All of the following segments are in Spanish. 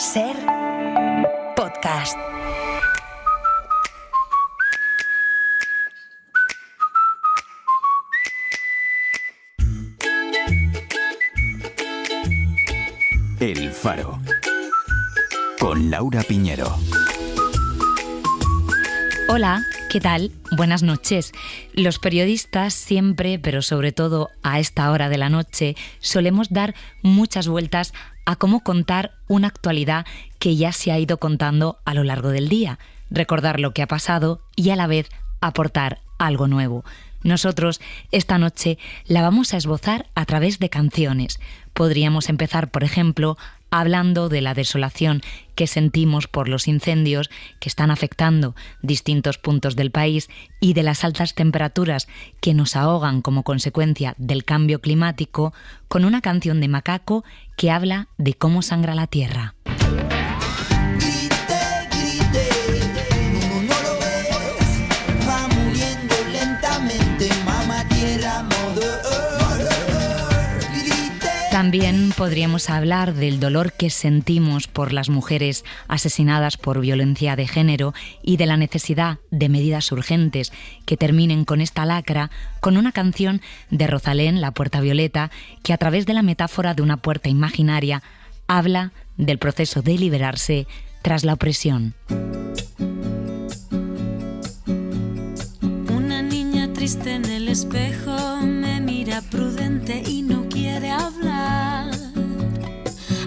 Ser podcast. El Faro, con Laura Piñero. Hola, ¿qué tal? Buenas noches. Los periodistas siempre, pero sobre todo a esta hora de la noche, solemos dar muchas vueltas a cómo contar una actualidad que ya se ha ido contando a lo largo del día, recordar lo que ha pasado y a la vez aportar algo nuevo. Nosotros esta noche la vamos a esbozar a través de canciones. Podríamos empezar, por ejemplo, hablando de la desolación que sentimos por los incendios que están afectando distintos puntos del país y de las altas temperaturas que nos ahogan como consecuencia del cambio climático, con una canción de Macaco que habla de cómo sangra la tierra. También podríamos hablar del dolor que sentimos por las mujeres asesinadas por violencia de género y de la necesidad de medidas urgentes que terminen con esta lacra, con una canción de Rosalén, La Puerta Violeta, que a través de la metáfora de una puerta imaginaria habla del proceso de liberarse tras la opresión. Una niña triste en el espejo me mira prudente y no quiere hablar.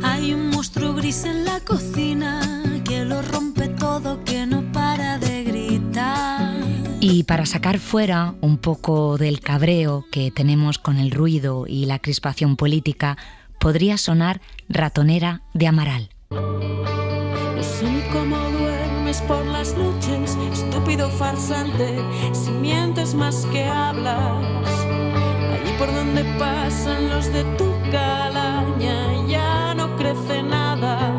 Hay un monstruo gris en la cocina que lo rompe todo, que no para de gritar. Y para sacar fuera un poco del cabreo que tenemos con el ruido y la crispación política, podría sonar Ratonera de Amaral. No sé ni cómo duermes por las noches, estúpido farsante, si mientes más que hablas. Allí por donde pasan los de tu calaña ya no crece nada.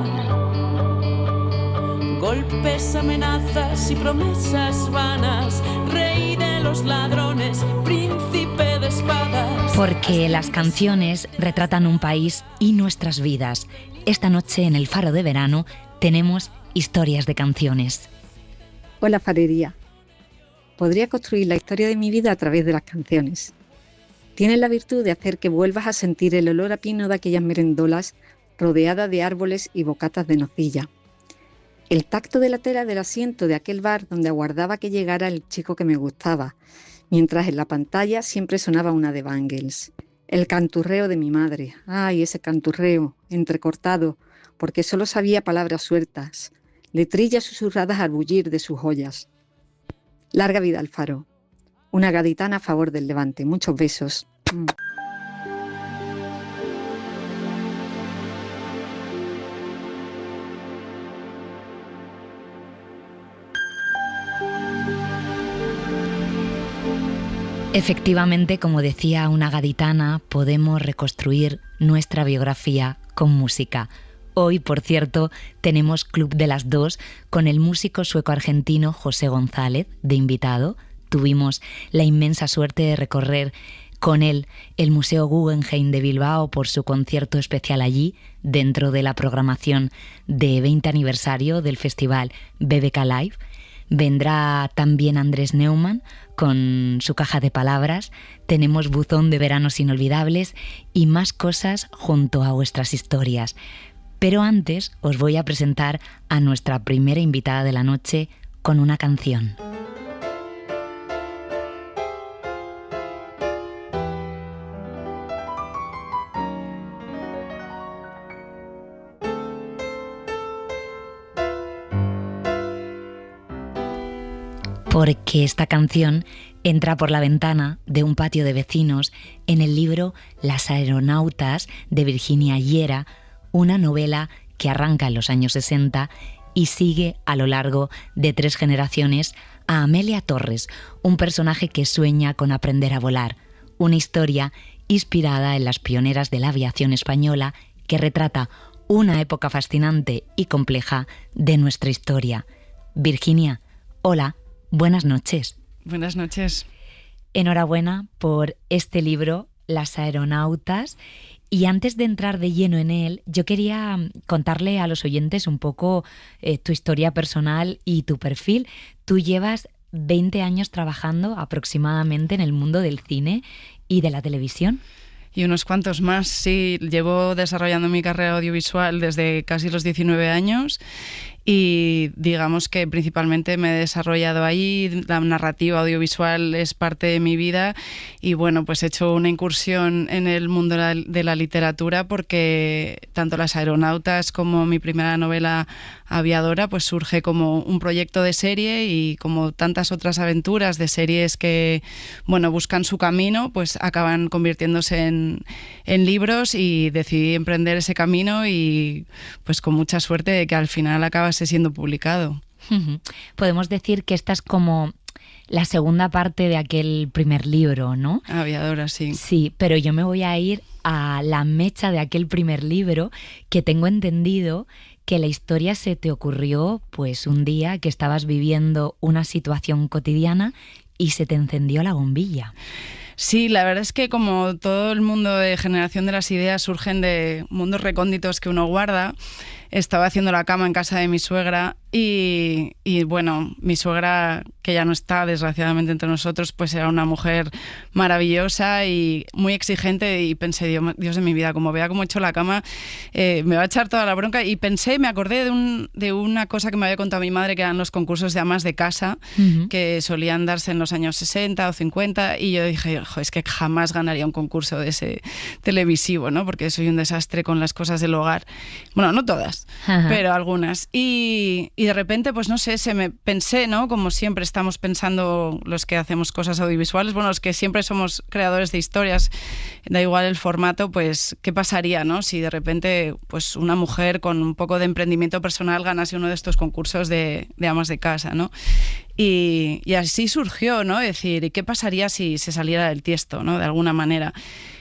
Golpes, amenazas y promesas vanas, rey de los ladrones, príncipe de espadas. Porque las canciones retratan un país y nuestras vidas. Esta noche en el Faro de Verano tenemos historias de canciones. Hola, farería. Podría construir la historia de mi vida a través de las canciones. Tienen la virtud de hacer que vuelvas a sentir el olor a pino de aquellas merendolas rodeada de árboles y bocatas de nocilla. El tacto de la tela del asiento de aquel bar donde aguardaba que llegara el chico que me gustaba, mientras en la pantalla siempre sonaba una de Bangles. El canturreo de mi madre. ¡Ay, ese canturreo! Entrecortado, porque solo sabía palabras sueltas, letrillas susurradas al bullir de sus joyas. Larga vida al Faro. Una gaditana a favor del Levante. Muchos besos. Efectivamente, como decía una gaditana, podemos reconstruir nuestra biografía con música. Hoy, por cierto, tenemos Club de las Dos con el músico sueco-argentino José González de invitado. Tuvimos la inmensa suerte de recorrer con él el Museo Guggenheim de Bilbao por su concierto especial allí, dentro de la programación de 20 aniversario del festival BBK Live. Vendrá también Andrés Neumann con su caja de palabras. Tenemos buzón de veranos inolvidables y más cosas junto a vuestras historias. Pero antes os voy a presentar a nuestra primera invitada de la noche con una canción. Porque esta canción entra por la ventana de un patio de vecinos en el libro Las aeronautas de Virginia Hiera, una novela que arranca en los años 60 y sigue a lo largo de 3 generaciones a Amelia Torres, un personaje que sueña con aprender a volar, una historia inspirada en las pioneras de la aviación española que retrata una época fascinante y compleja de nuestra historia. Virginia, hola. Buenas noches. Buenas noches. Enhorabuena por este libro, Las aeronautas, Y antes de entrar de lleno en él, yo quería contarle a los oyentes un poco tu historia personal y tu perfil. Tú llevas 20 años trabajando aproximadamente en el mundo del cine y de la televisión. Y unos cuantos más, sí. Llevo desarrollando mi carrera audiovisual desde casi los 19 años y digamos que principalmente me he desarrollado ahí. La narrativa audiovisual es parte de mi vida y bueno, pues he hecho una incursión en el mundo de la literatura porque tanto Las Aeronautas como mi primera novela Aviadora pues surge como un proyecto de serie y como tantas otras aventuras de series que bueno, buscan su camino, pues acaban convirtiéndose en libros y decidí emprender ese camino y pues con mucha suerte de que al final acabase siendo publicado. Podemos decir que esta es como la segunda parte de aquel primer libro, ¿no? Aviadora, sí. Sí, pero yo me voy a ir a la mecha de aquel primer libro, que tengo entendido que la historia se te ocurrió pues un día que estabas viviendo una situación cotidiana y se te encendió la bombilla. Sí, la verdad es que como todo el mundo de generación de las ideas surgen de mundos recónditos que uno guarda, estaba haciendo la cama en casa de mi suegra y bueno, mi suegra, que ya no está desgraciadamente entre nosotros, pues era una mujer maravillosa y muy exigente y pensé, Dios de mi vida, como vea cómo he hecho la cama, me va a echar toda la bronca y me acordé de una cosa que me había contado mi madre, que eran los concursos de amas de casa, que solían darse en los años 60 o 50 y yo dije, es que jamás ganaría un concurso de ese televisivo, ¿no? Porque soy un desastre con las cosas del hogar. Bueno, no todas, pero algunas. Y de repente, pues no sé, pensé, ¿no? Como siempre estamos pensando los que hacemos cosas audiovisuales, bueno, los que siempre somos creadores de historias, da igual el formato, pues ¿qué pasaría, no? Si de repente, pues una mujer con un poco de emprendimiento personal ganase uno de estos concursos de amas de casa, ¿no? Y así surgió, ¿no? Es decir, ¿y qué pasaría si se saliera del tiesto, ¿no? De alguna manera.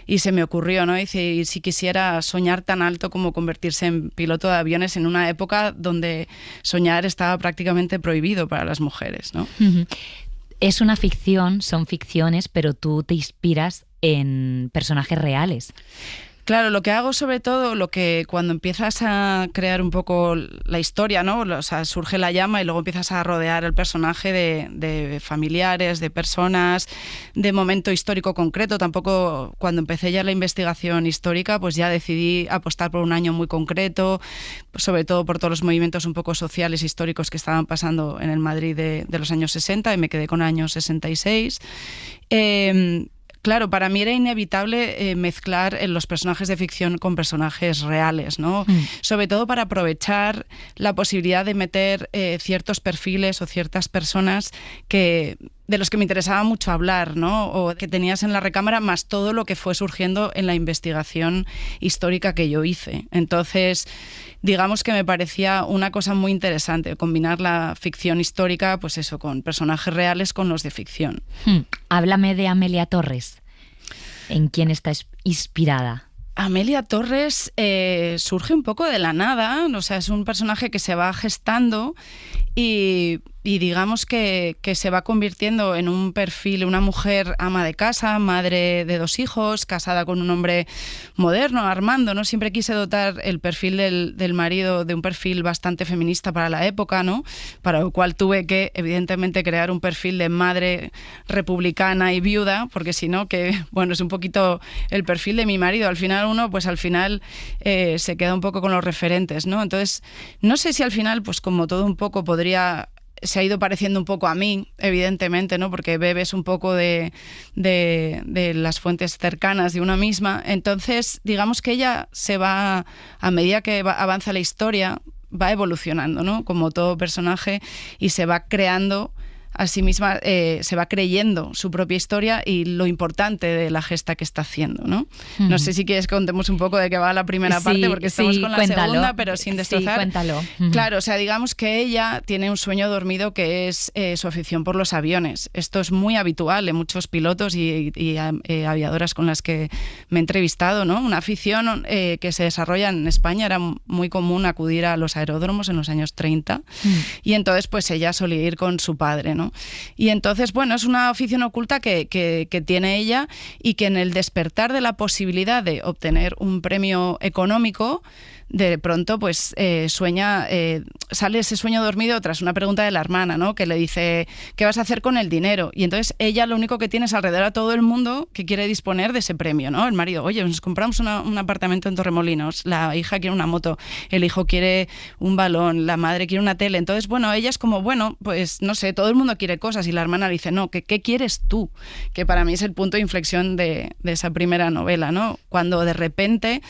Y se me ocurrió, ¿no? Decir, si quisiera soñar tan alto como convertirse en piloto de aviones en una época donde soñar estaba prácticamente prohibido para las mujeres, ¿no? Es una ficción, son ficciones, pero tú te inspiras en personajes reales. Claro, lo que hago sobre todo, lo que cuando empiezas a crear un poco la historia, ¿no? O sea, surge la llama y luego empiezas a rodear el personaje de familiares, de personas, de momento histórico concreto. Tampoco, cuando empecé ya la investigación histórica, pues ya decidí apostar por un año muy concreto, sobre todo por todos los movimientos un poco sociales históricos que estaban pasando en el Madrid de los años 60 y me quedé con el año 66. Claro, para mí era inevitable mezclar los personajes de ficción con personajes reales, ¿no? Sobre todo para aprovechar la posibilidad de meter ciertos perfiles o ciertas personas de los que me interesaba mucho hablar, ¿no? O que tenías en la recámara, más todo lo que fue surgiendo en la investigación histórica que yo hice. Entonces, digamos que me parecía una cosa muy interesante, combinar la ficción histórica, pues eso, con personajes reales con los de ficción. Háblame de Amelia Torres. ¿En quién está inspirada? Amelia Torres surge un poco de la nada, o sea, es un personaje que se va gestando y digamos que se va convirtiendo en un perfil, una mujer ama de casa, madre de 2 hijos, casada con un hombre moderno, Armando, ¿no? Siempre quise dotar el perfil del marido de un perfil bastante feminista para la época, ¿no? Para lo cual tuve que, evidentemente, crear un perfil de madre republicana y viuda, porque si no, es un poquito el perfil de mi marido. Al final se queda un poco con los referentes, ¿no? Entonces, no sé si al final, pues como todo un poco se ha ido pareciendo un poco a mí, evidentemente, ¿no? Porque bebes un poco de las fuentes cercanas de una misma. Entonces, digamos que ella a medida que avanza la historia, va evolucionando, ¿no? Como todo personaje, y se va creando a sí misma, se va creyendo su propia historia y lo importante de la gesta que está haciendo, ¿no? No sé si quieres que contemos un poco de qué va la primera parte, porque estamos con la segunda, pero sin destrozar. Sí, cuéntalo. Claro, o sea, digamos que ella tiene un sueño dormido que es su afición por los aviones. Esto es muy habitual en muchos pilotos y aviadoras con las que me he entrevistado, ¿no? Una afición que se desarrolla en España. Era muy común acudir a los aeródromos en los años 30 y entonces pues ella solía ir con su padre, ¿no? ¿no? Y entonces, bueno, es una afición oculta que tiene ella, y que en el despertar de la posibilidad de obtener un premio económico, de pronto pues sueña, sale ese sueño dormido tras una pregunta de la hermana, ¿no? Que le dice, ¿qué vas a hacer con el dinero? Y entonces ella lo único que tiene es alrededor a todo el mundo que quiere disponer de ese premio, ¿no? El marido, oye, nos compramos un apartamento en Torremolinos, la hija quiere una moto, el hijo quiere un balón, la madre quiere una tele. Entonces, bueno, ella es como, bueno, pues no sé, todo el mundo quiere cosas, y la hermana le dice, no, ¿qué quieres tú? Que para mí es el punto de inflexión de esa primera novela, ¿no? Cuando de repente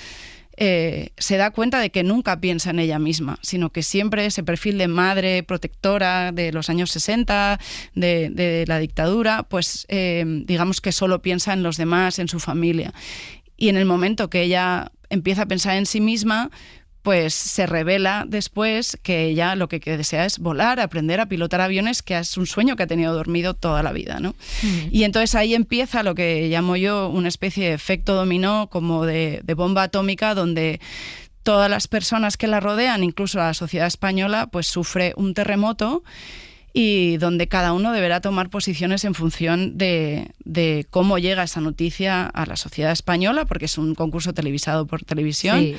se da cuenta de que nunca piensa en ella misma, sino que siempre ese perfil de madre protectora de los años 60, de la dictadura, pues digamos que solo piensa en los demás, en su familia. Y en el momento que ella empieza a pensar en sí misma, pues se revela después que ella lo que desea es volar, aprender a pilotar aviones, que es un sueño que ha tenido dormido toda la vida, ¿no? Y entonces ahí empieza lo que llamo yo una especie de efecto dominó, como de bomba atómica, donde todas las personas que la rodean, incluso la sociedad española, pues sufre un terremoto, y donde cada uno deberá tomar posiciones en función de cómo llega esa noticia a la sociedad española, porque es un concurso televisado por televisión, sí.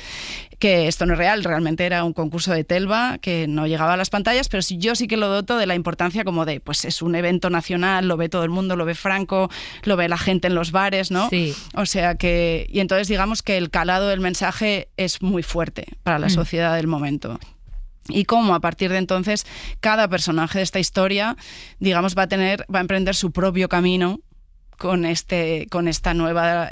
Que esto no es real, realmente era un concurso de Telva que no llegaba a las pantallas, pero yo sí que lo doto de la importancia como de, pues es un evento nacional, lo ve todo el mundo, lo ve Franco, lo ve la gente en los bares, ¿no? Sí. O sea que, y entonces digamos que el calado del mensaje es muy fuerte para la sociedad del momento. Y cómo a partir de entonces cada personaje de esta historia, digamos, va a emprender su propio camino con esta nueva,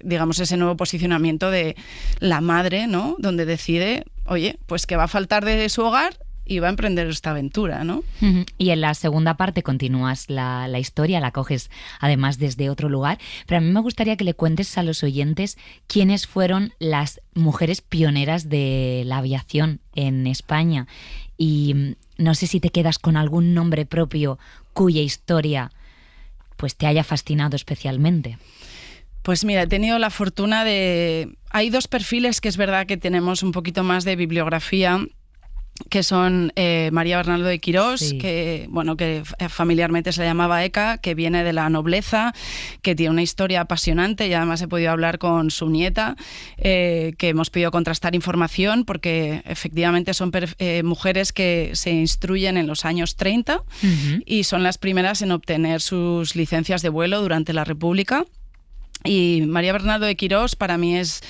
digamos, ese nuevo posicionamiento de la madre, ¿no? Donde decide, oye, pues que va a faltar de su hogar y va a emprender esta aventura, ¿no? Y en la segunda parte continúas la historia, la coges además desde otro lugar, pero a mí me gustaría que le cuentes a los oyentes quiénes fueron las mujeres pioneras de la aviación en España, y no sé si te quedas con algún nombre propio cuya historia pues te haya fascinado especialmente. Pues mira, he tenido la fortuna de... Hay dos perfiles que es verdad que tenemos un poquito más de bibliografía, que son María Bernardo de Quirós, sí. que familiarmente se le llamaba Eka, que viene de la nobleza, que tiene una historia apasionante, y además he podido hablar con su nieta, que hemos podido contrastar información, porque efectivamente son mujeres que se instruyen en los años 30 y son las primeras en obtener sus licencias de vuelo durante la República. Y María Bernardo de Quirós para mí es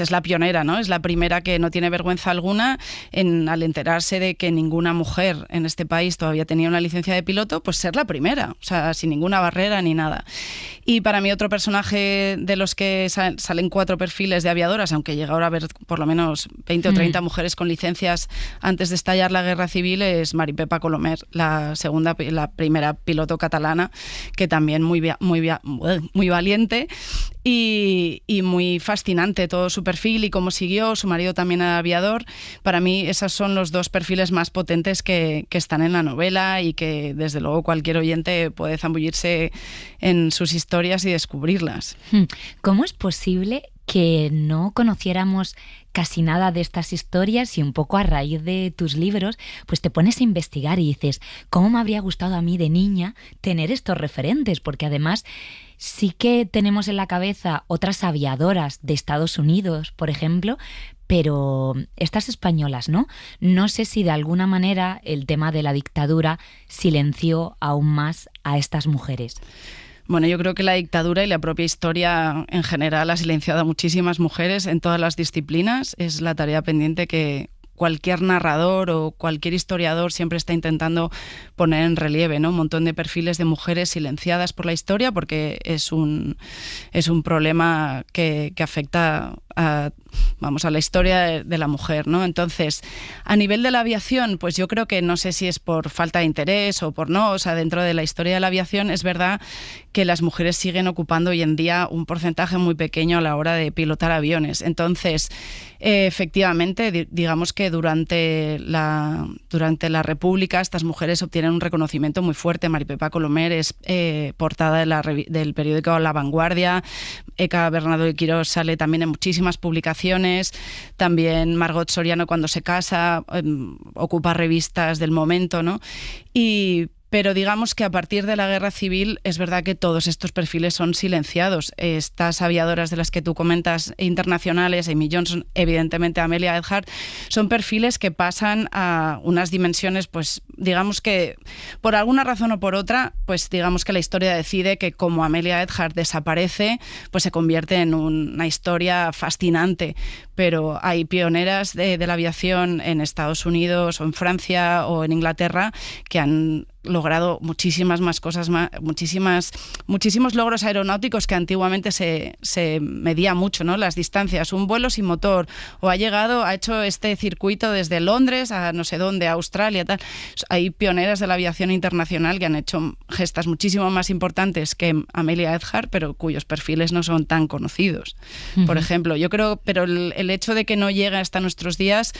la pionera, ¿no? Es la primera que no tiene vergüenza alguna al enterarse de que ninguna mujer en este país todavía tenía una licencia de piloto, pues ser la primera, o sea, sin ninguna barrera ni nada. Y para mí otro personaje de los que salen 4 perfiles de aviadoras, aunque llega ahora a haber por lo menos 20 o 30 mujeres con licencias antes de estallar la Guerra Civil, es Mari Pepa Colomer, la primera piloto catalana, que también muy valiente y muy fascinante todo su perfil y cómo siguió. Su marido también era aviador. Para mí esos son los 2 perfiles más potentes que están en la novela, y que desde luego cualquier oyente puede zambullirse en sus historias y descubrirlas. ¿Cómo es posible que no conociéramos casi nada de estas historias, y un poco a raíz de tus libros pues te pones a investigar y dices, ¿cómo me habría gustado a mí de niña tener estos referentes? Porque además sí que tenemos en la cabeza otras aviadoras de Estados Unidos, por ejemplo, pero estas españolas, ¿no? No sé si de alguna manera el tema de la dictadura silenció aún más a estas mujeres. Bueno, yo creo que la dictadura y la propia historia en general ha silenciado a muchísimas mujeres en todas las disciplinas. Es la tarea pendiente que cualquier narrador o cualquier historiador siempre está intentando poner en relieve, ¿no? Un montón de perfiles de mujeres silenciadas por la historia, porque es un problema que afecta a la historia de la mujer, ¿no? Entonces, a nivel de la aviación, pues yo creo que no sé si es por falta de interés o por no, o sea, dentro de la historia de la aviación es verdad que las mujeres siguen ocupando hoy en día un porcentaje muy pequeño a la hora de pilotar aviones. Entonces, efectivamente, digamos que durante la República estas mujeres obtienen un reconocimiento muy fuerte. Mari Pepa Colomer es portada del periódico La Vanguardia. Eka Bernardo de Quirós sale también en muchísimas publicaciones. También Margot Soriano, cuando se casa, ocupa revistas del momento, ¿no? Y Pero digamos que a partir de la Guerra Civil es verdad que todos estos perfiles son silenciados. Estas aviadoras de las que tú comentas internacionales, Amy Johnson, evidentemente Amelia Earhart, son perfiles que pasan a unas dimensiones, pues digamos que por alguna razón o por otra, pues digamos que la historia decide que como Amelia Earhart desaparece, pues se convierte en una historia fascinante. Pero hay pioneras de la aviación en Estados Unidos o en Francia o en Inglaterra que han logrado muchísimas más cosas, muchísimos logros aeronáuticos que antiguamente se medía mucho, ¿no? Las distancias, un vuelo sin motor, o ha hecho este circuito desde Londres a no sé dónde, a Australia, tal. Hay pioneras de la aviación internacional que han hecho gestas muchísimo más importantes que Amelia Earhart, pero cuyos perfiles no son tan conocidos. Por ejemplo, yo creo, pero el hecho de que no llegue hasta nuestros días,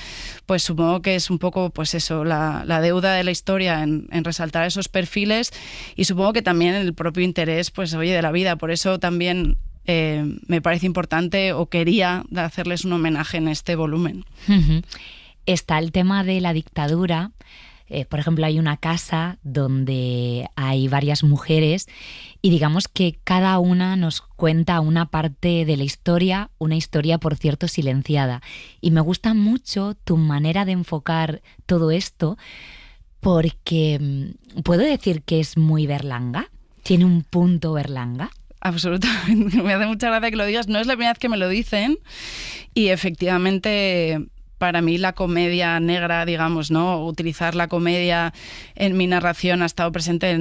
pues supongo que es un poco, pues eso, la deuda de la historia en resaltar esos perfiles, y supongo que también el propio interés, pues oye, de la vida. Por eso también me parece importante, o quería hacerles un homenaje en este volumen. Está el tema de la dictadura. Por ejemplo, hay una casa donde hay varias mujeres y digamos que cada una nos cuenta una parte de la historia, una historia, por cierto, silenciada. Y me gusta mucho tu manera de enfocar todo esto, porque ¿puedo decir que es muy Berlanga? ¿Tiene un punto Berlanga? Absolutamente. Me hace mucha gracia que lo digas. No es la primera vez que me lo dicen, y efectivamente para mí la comedia negra, digamos, ¿no? Utilizar la comedia en mi narración ha estado presente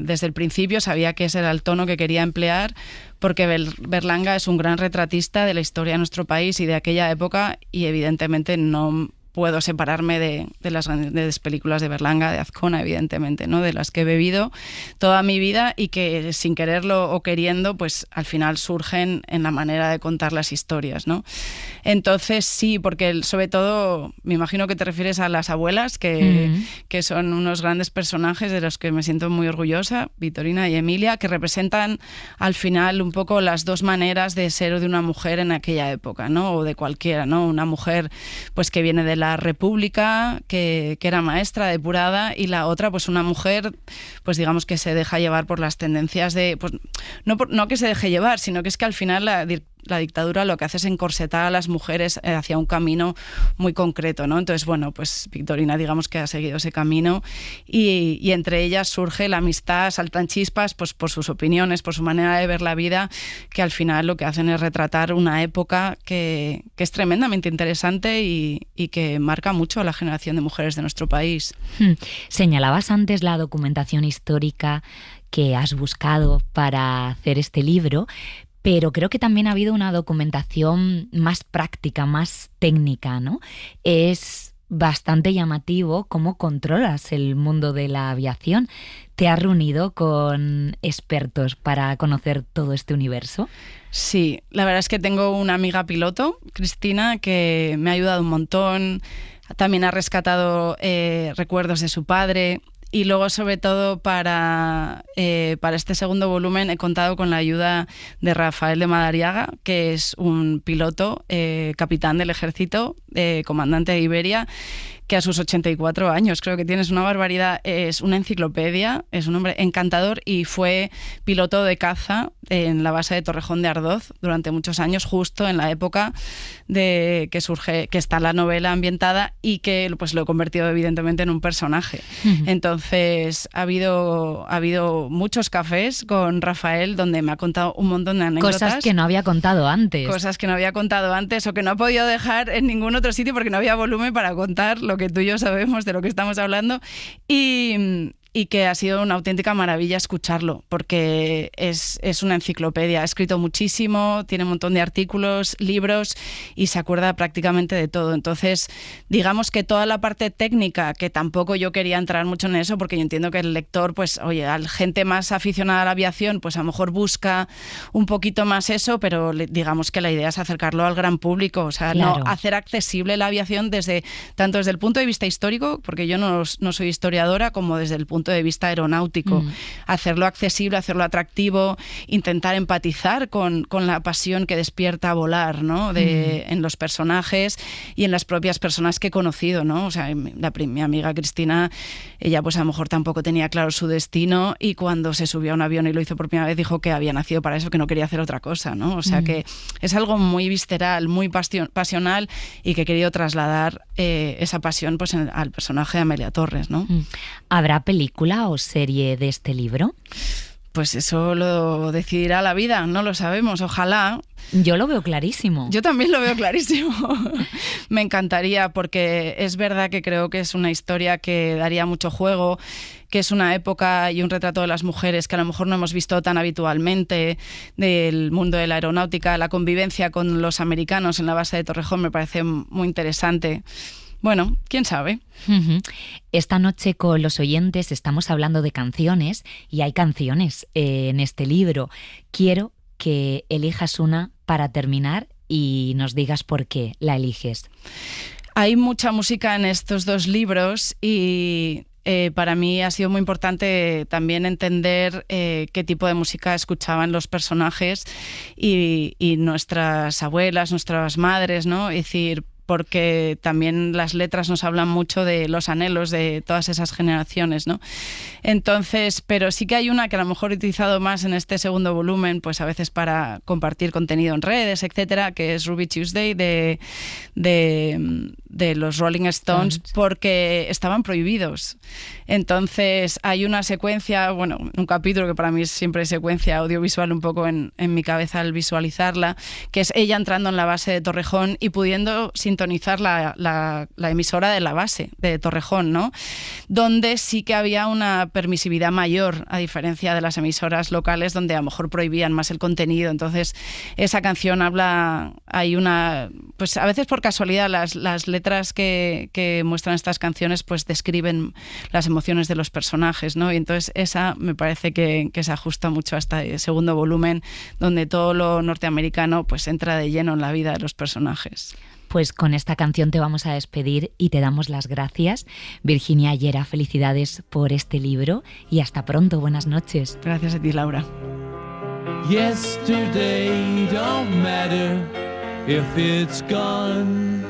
desde el principio. Sabía que ese era el tono que quería emplear, porque Berlanga es un gran retratista de la historia de nuestro país y de aquella época, y evidentemente no puedo separarme de las grandes películas de Berlanga, de Azcona, evidentemente, ¿no? De las que he bebido toda mi vida y que sin quererlo o queriendo, pues al final surgen en la manera de contar las historias, ¿no? Entonces sí, porque sobre todo me imagino que te refieres a las abuelas, que son unos grandes personajes de los que me siento muy orgullosa, Vitorina y Emilia, que representan al final un poco las dos maneras de ser de una mujer en aquella época, ¿no? O de cualquiera, ¿no? Una mujer pues que viene de la República, que era maestra, depurada, y la otra pues una mujer pues digamos que se deja llevar por las tendencias de, pues no que se deje llevar, sino que es que al final la dictadura lo que hace es encorsetar a las mujeres hacia un camino muy concreto, ¿no? Entonces, bueno, pues Victorina digamos que ha seguido ese camino, y entre ellas surge la amistad, saltan chispas pues por sus opiniones, por su manera de ver la vida, que al final lo que hacen es retratar una época que es tremendamente interesante y que marca mucho a la generación de mujeres de nuestro país. Señalabas antes la documentación histórica que has buscado para hacer este libro, pero creo que también ha habido una documentación más práctica, más técnica, ¿no? Es bastante llamativo cómo controlas el mundo de la aviación. ¿Te has reunido con expertos para conocer todo este universo? Sí, la verdad es que tengo una amiga piloto, Cristina, que me ha ayudado un montón. También ha rescatado recuerdos de su padre. Y luego, sobre todo, para este segundo volumen he contado con la ayuda de Rafael de Madariaga, que es un piloto, capitán del ejército, comandante de Iberia, que a sus 84 años, creo que tienes una barbaridad, es una enciclopedia, es un hombre encantador, y fue piloto de caza en la base de Torrejón de Ardoz durante muchos años, justo en la época de que está la novela ambientada, y que pues lo he convertido evidentemente en un personaje. Entonces ha habido muchos cafés con Rafael donde me ha contado un montón de anécdotas. Cosas que no había contado antes. Cosas que no había contado antes, o que no ha podido dejar en ningún otro sitio porque no había volumen para contar lo que tú y yo sabemos de lo que estamos hablando, y que ha sido una auténtica maravilla escucharlo, porque es una enciclopedia. Ha escrito muchísimo, tiene un montón de artículos, libros, y se acuerda prácticamente de todo. Entonces, digamos que toda la parte técnica, que tampoco yo quería entrar mucho en eso, porque yo entiendo que el lector, pues, oye, a la gente más aficionada a la aviación, pues a lo mejor busca un poquito más eso, pero digamos que la idea es acercarlo al gran público, o sea, claro, no hacer accesible la aviación tanto desde el punto de vista histórico, porque yo no soy historiadora, como desde el punto punto de vista aeronáutico. Hacerlo accesible, hacerlo atractivo, intentar empatizar con la pasión que despierta volar, ¿no? En los personajes y en las propias personas que he conocido, ¿no? O sea, mi amiga Cristina, ella pues a lo mejor tampoco tenía claro su destino, y cuando se subió a un avión y lo hizo por primera vez dijo que había nacido para eso, que no quería hacer otra cosa, ¿no? O sea que es algo muy visceral, muy pasional, y que he querido trasladar esa pasión pues al personaje de Amelia Torres, ¿no? ¿Habrá película o serie de este libro? Pues eso lo decidirá la vida, no lo sabemos, ojalá. Yo lo veo clarísimo. Yo también lo veo clarísimo. Me encantaría, porque es verdad que creo que es una historia que daría mucho juego, que es una época y un retrato de las mujeres que a lo mejor no hemos visto tan habitualmente, del mundo de la aeronáutica. La convivencia con los americanos en la base de Torrejón me parece muy interesante. Bueno, quién sabe. Esta noche con los oyentes estamos hablando de canciones, y hay canciones en este libro. Quiero que elijas una para terminar y nos digas por qué la eliges. Hay mucha música en estos dos libros, y para mí ha sido muy importante también entender qué tipo de música escuchaban los personajes y nuestras abuelas, nuestras madres, ¿no? Es decir, porque también las letras nos hablan mucho de los anhelos de todas esas generaciones, ¿no? Entonces, pero sí que hay una que a lo mejor he utilizado más en este segundo volumen, pues a veces para compartir contenido en redes, etcétera, que es Ruby Tuesday de los Rolling Stones, porque estaban prohibidos. Entonces hay una secuencia, bueno, un capítulo que para mí es siempre secuencia audiovisual un poco en mi cabeza al visualizarla, que es ella entrando en la base de Torrejón y pudiendo sintonizar la emisora de la base de Torrejón, ¿no? Donde sí que había una permisividad mayor, a diferencia de las emisoras locales donde a lo mejor prohibían más el contenido. Entonces esa canción habla, hay una, pues a veces por casualidad las letras que muestran estas canciones pues describen las emociones de los personajes, ¿no? Y entonces esa me parece que se ajusta mucho a este segundo volumen, donde todo lo norteamericano pues entra de lleno en la vida de los personajes. Pues con esta canción te vamos a despedir y te damos las gracias. Virginia Llera, felicidades por este libro y hasta pronto. Buenas noches. Gracias a ti, Laura. Yesterday don't matter if it's gone.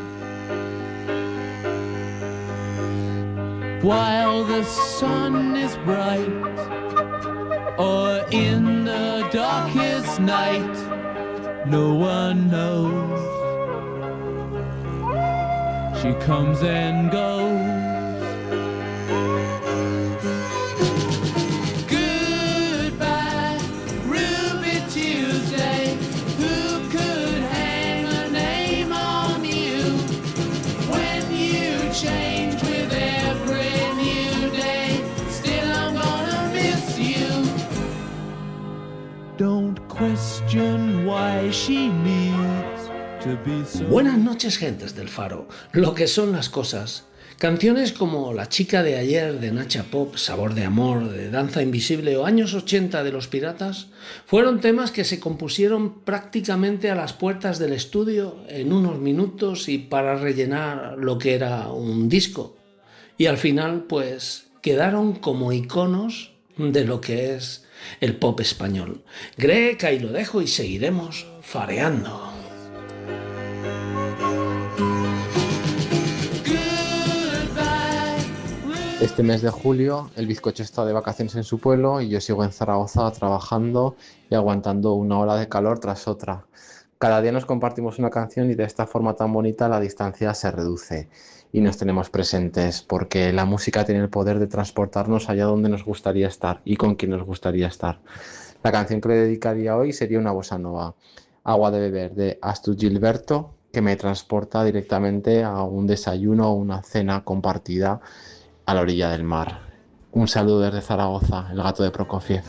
While the sun is bright or in the darkest night, no one knows. She comes and goes. Goodbye, Ruby Tuesday. Who could hang a name on you when you change with every new day? Still I'm gonna miss you. Don't question why she needs. Buenas noches, gentes del Faro. Lo que son las cosas. Canciones como La chica de ayer de Nacha Pop, Sabor de amor de Danza Invisible o Años 80 de Los Piratas fueron temas que se compusieron prácticamente a las puertas del estudio en unos minutos y para rellenar lo que era un disco. Y al final pues quedaron como iconos de lo que es el pop español. Greg, ahí lo dejo y seguiremos fareando. Este mes de julio el bizcocho está de vacaciones en su pueblo y yo sigo en Zaragoza trabajando y aguantando una ola de calor tras otra. Cada día nos compartimos una canción y de esta forma tan bonita la distancia se reduce y nos tenemos presentes porque la música tiene el poder de transportarnos allá donde nos gustaría estar y con quien nos gustaría estar. La canción que le dedicaría hoy sería una bossa nova, Agua de beber de Astu Gilberto, que me transporta directamente a un desayuno o una cena compartida a la orilla del mar. Un saludo desde Zaragoza, el gato de Prokofiev.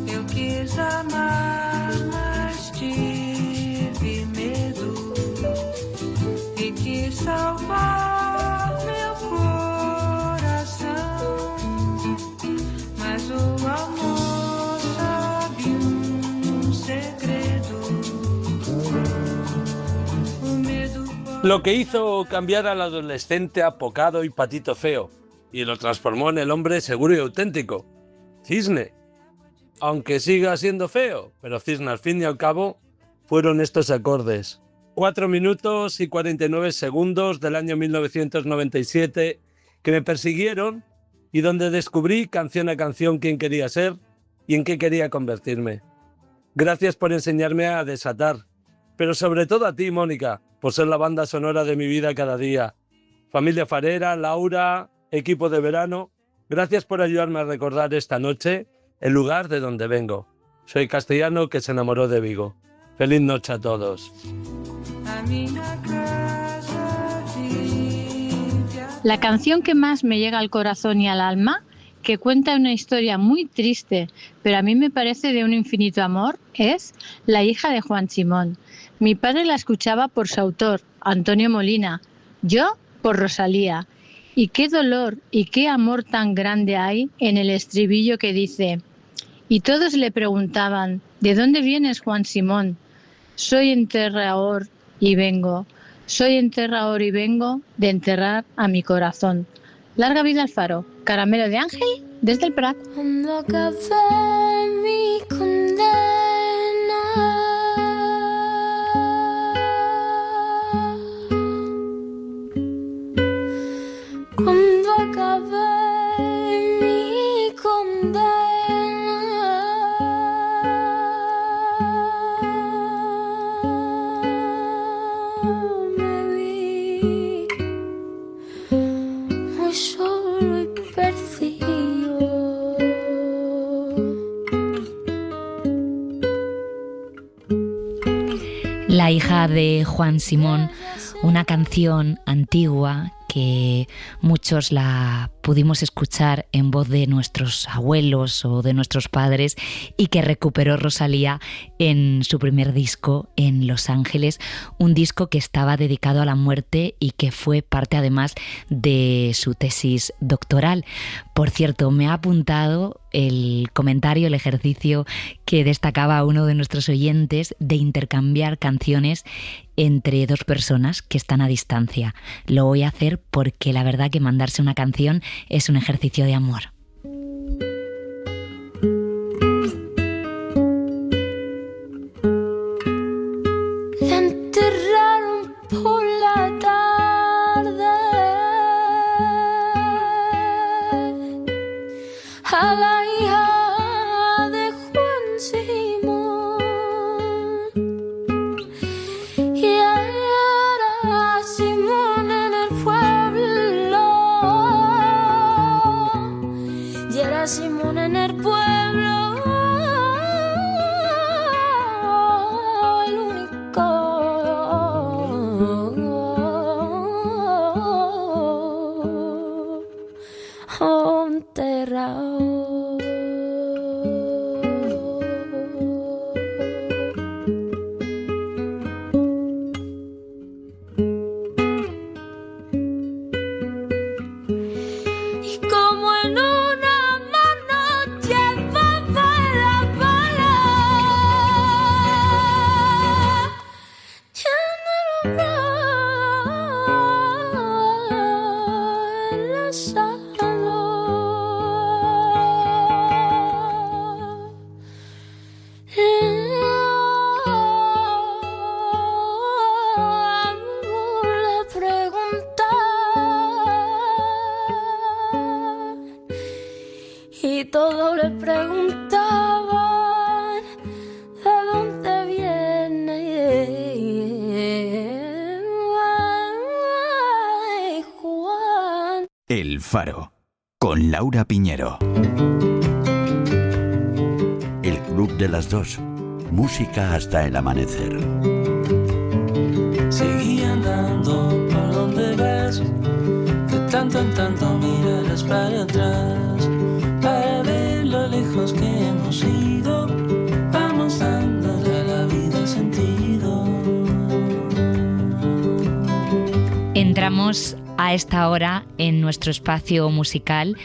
Eu quis amar, mas tive medo e quis salvar meu coração, mas o amor sabe segredo. Lo que hizo cambiar al adolescente apocado y patito feo, y lo transformó en el hombre seguro y auténtico, Cisne. Aunque siga siendo feo, pero Cisne al fin y al cabo fueron estos acordes. 4 minutos y 49 segundos del año 1997 que me persiguieron y donde descubrí canción a canción quién quería ser y en qué quería convertirme. Gracias por enseñarme a desatar, pero sobre todo a ti, Mónica, por ser la banda sonora de mi vida cada día. Familia Farera, Laura, equipo de verano, gracias por ayudarme a recordar esta noche el lugar de donde vengo. Soy castellano que se enamoró de Vigo. Feliz noche a todos. La canción que más me llega al corazón y al alma, que cuenta una historia muy triste, pero a mí me parece de un infinito amor, es La hija de Juan Simón. Mi padre la escuchaba por su autor, Antonio Molina, yo por Rosalía. Y qué dolor y qué amor tan grande hay en el estribillo que dice: y todos le preguntaban, ¿de dónde vienes, Juan Simón? Soy enterrador y vengo. Soy enterrador y vengo de enterrar a mi corazón. Larga vida al faro. Caramelo de Ángel desde el Prat. Cuando acabé mi condena, cuando acabé mi condena, me vi muy solo y perdido. La hija de Juan Simón, una canción antigua que muchos la pudimos escuchar en voz de nuestros abuelos o de nuestros padres y que recuperó Rosalía en su primer disco en Los Ángeles, un disco que estaba dedicado a la muerte y que fue parte además de su tesis doctoral. Por cierto, me ha apuntado el comentario, el ejercicio que destacaba uno de nuestros oyentes de intercambiar canciones entre dos personas que están a distancia. Lo voy a hacer porque la verdad que mandarse una canción es un ejercicio de amor. La enterraron por la tarde a la hija de Juan Simón, y era Simón en el pueblo, y era Simón en el pueblo, el único enterrado. Y como en una mano llevaba la bala, ya no lo veo enlazado. La pregunta y todos le preguntaban de dónde viene. Ay, Juan. El Faro, con Laura Piñero. El Club de las Dos. Música hasta el amanecer. Seguí andando por donde vas, de tanto en tanto mirarás para atrás, para ver lo lejos que hemos ido, vamos dándole a la vida sentido. Entramos a esta hora en nuestro espacio musical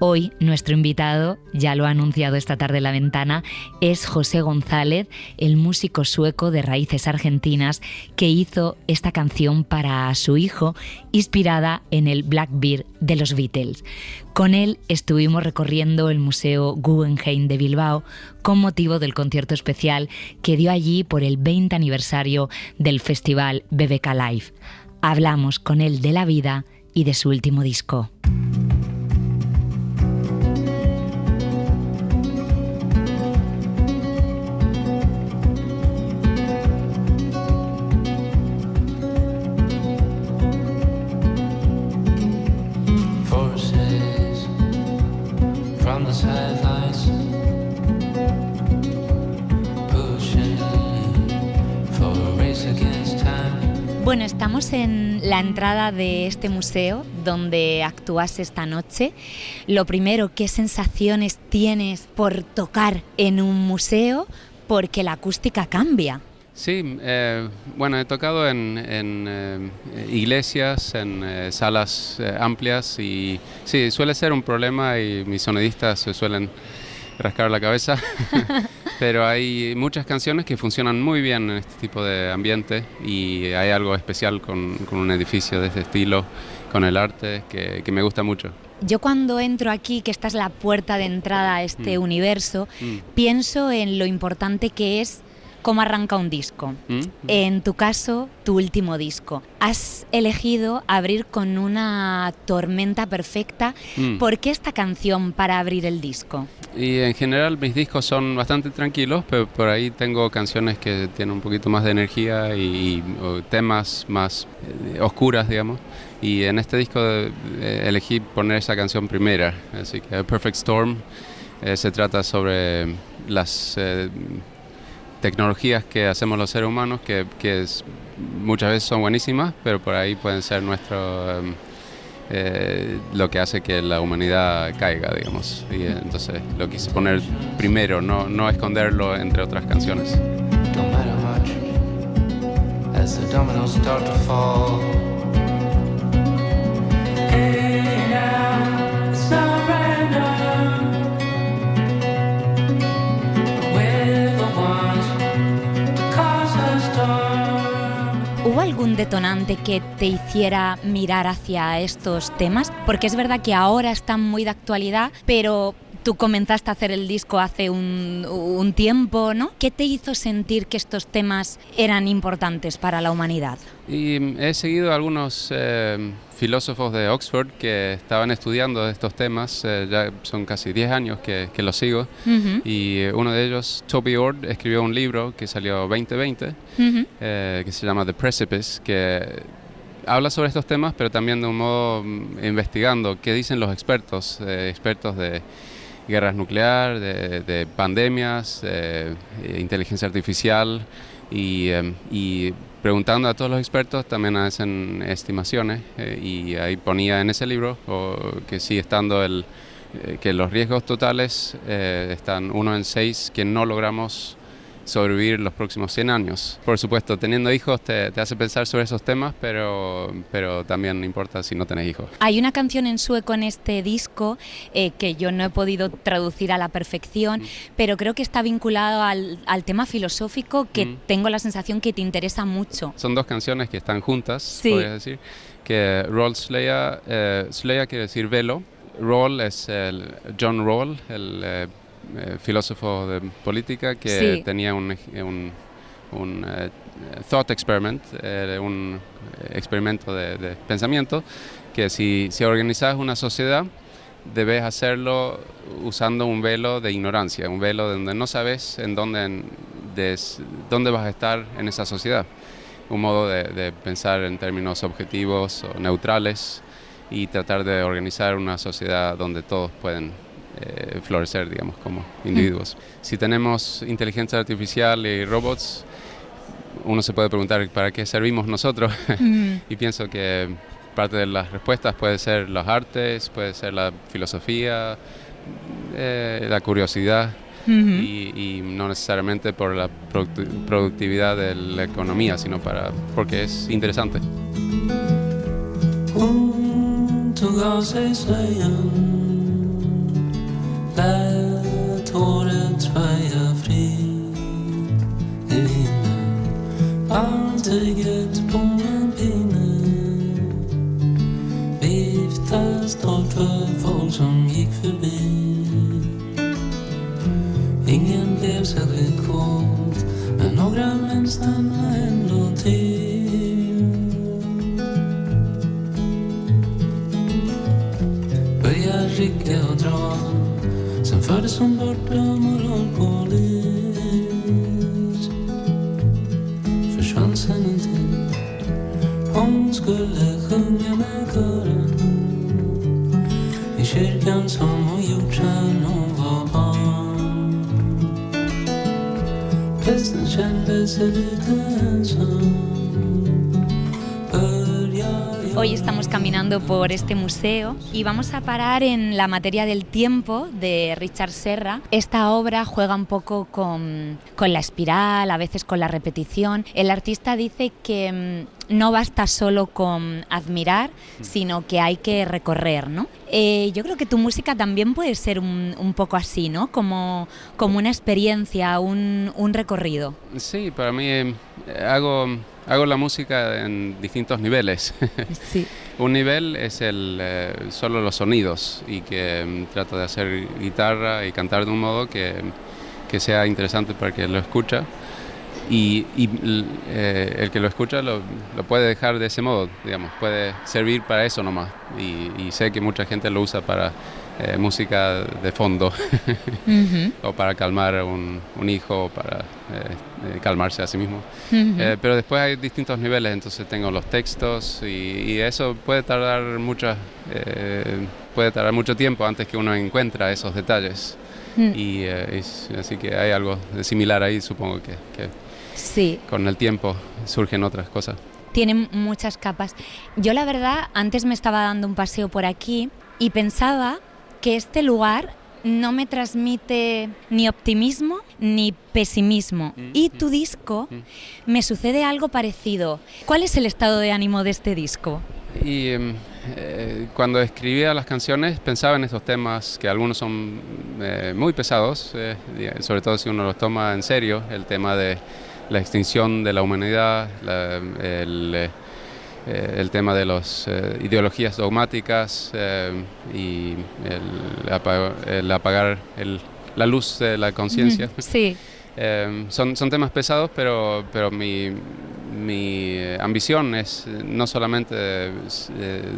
Hoy nuestro invitado, ya lo ha anunciado esta tarde en La Ventana, es José González, el músico sueco de raíces argentinas que hizo esta canción para su hijo, inspirada en el Black Bear de los Beatles. Con él estuvimos recorriendo el Museo Guggenheim de Bilbao con motivo del concierto especial que dio allí por el 20 aniversario del festival BBK Live. Hablamos con él de la vida y de su último disco. Bueno, estamos en la entrada de este museo donde actúas esta noche. Lo primero, ¿qué sensaciones tienes por tocar en un museo? Porque la acústica cambia. Sí, bueno, he tocado en iglesias, en salas amplias y sí, suele ser un problema y mis sonidistas se suelen rascar la cabeza, pero hay muchas canciones que funcionan muy bien en este tipo de ambiente y hay algo especial con un edificio de este estilo, con el arte, que me gusta mucho. Yo cuando entro aquí, que esta es la puerta de entrada a este universo, pienso en lo importante que es cómo arranca un disco. En tu caso, tu último disco. Has elegido abrir con una tormenta perfecta. ¿Por qué esta canción para abrir el disco? Y en general mis discos son bastante tranquilos, pero por ahí tengo canciones que tienen un poquito más de energía y temas más oscuras, digamos. Y en este disco elegí poner esa canción primera. Así que Perfect Storm se trata sobre las tecnologías que hacemos los seres humanos, que muchas veces son buenísimas, pero por ahí pueden ser lo que hace que la humanidad caiga, digamos. Y entonces lo quise poner primero, no esconderlo entre otras canciones. Don't matter much as the dominoes start to fall. Hey now, it's not random. ¿Hubo algún detonante que te hiciera mirar hacia estos temas? Porque es verdad que ahora están muy de actualidad, pero tú comenzaste a hacer el disco hace un tiempo, ¿no? ¿Qué te hizo sentir que estos temas eran importantes para la humanidad? Y he seguido a algunos filósofos de Oxford que estaban estudiando estos temas, ya son casi 10 años que los sigo, y uno de ellos, Toby Ord, escribió un libro que salió 2020, que se llama The Precipice, que habla sobre estos temas, pero también de un modo investigando qué dicen los expertos de guerras nucleares, de pandemias, de inteligencia artificial y preguntando a todos los expertos también hacen estimaciones y ahí ponía en ese libro que sigue estando que los riesgos totales están 1 en 6 que no logramos sobrevivir los próximos 100 años. Por supuesto, teniendo hijos te hace pensar sobre esos temas, pero también no importa si no tenés hijos. Hay una canción en sueco en este disco que yo no he podido traducir a la perfección, pero creo que está vinculado al tema filosófico que tengo la sensación que te interesa mucho. Son dos canciones que están juntas, podrías decir, que Roald Sleja, Sleja quiere decir velo, Rawls es John Rawls, el filósofo de política que tenía un thought experiment, un experimento de pensamiento, que si organizas una sociedad debes hacerlo usando un velo de ignorancia, un velo donde no sabes dónde vas a estar en esa sociedad, un modo de pensar en términos objetivos o neutrales y tratar de organizar una sociedad donde todos pueden florecer, digamos, como individuos. Si tenemos inteligencia artificial y robots, uno se puede preguntar ¿para qué servimos nosotros? Y pienso que parte de las respuestas puede ser las artes, puede ser la filosofía, la curiosidad y no necesariamente por la productividad de la economía, sino porque es interesante. lät håret svaja fritt i vinden. Bandtyget på en pinne viftar stolt för folk som gick förbi. Ingen blev särskilt kort, men några män stannade ändå till. Började rycka och dra, sen fördes hon bort av morgonpolis. Försvann sen en tid, hon skulle sjunga med kören i kyrkan som hon gjort sen hon var barn. Prästen kände sig lite ensam. Hoy estamos caminando por este museo y vamos a parar en La materia del tiempo de Richard Serra. Esta obra juega un poco con la espiral, a veces con la repetición. El artista dice que no basta solo con admirar, sino que hay que recorrer, ¿no? Yo creo que tu música también puede ser un poco así, ¿no? Como una experiencia, un recorrido. Sí, para mí hago la música en distintos niveles. Sí. Un nivel es solo los sonidos y que trato de hacer guitarra y cantar de un modo que sea interesante para el que lo escucha. Y el que lo escucha lo puede dejar de ese modo, digamos, puede servir para eso nomás. Y sé que mucha gente lo usa para música de fondo o para calmar a un hijo o para calmarse a sí mismo. Pero después hay distintos niveles, entonces tengo los textos y eso puede tardar mucho tiempo antes que uno encuentra esos detalles. Así que hay algo de similar ahí, supongo que sí. Con el tiempo surgen otras cosas. Tienen muchas capas. Yo la verdad, antes me estaba dando un paseo por aquí y pensaba que este lugar no me transmite ni optimismo ni pesimismo. Y tu disco me sucede algo parecido. ¿Cuál es el estado de ánimo de este disco? Y cuando escribía las canciones pensaba en estos temas que algunos son muy pesados, sobre todo si uno los toma en serio, el tema de la extinción de la humanidad, el tema de las ideologías dogmáticas y el apagar la luz de la conciencia. Sí. Son temas pesados, pero mi ambición es no solamente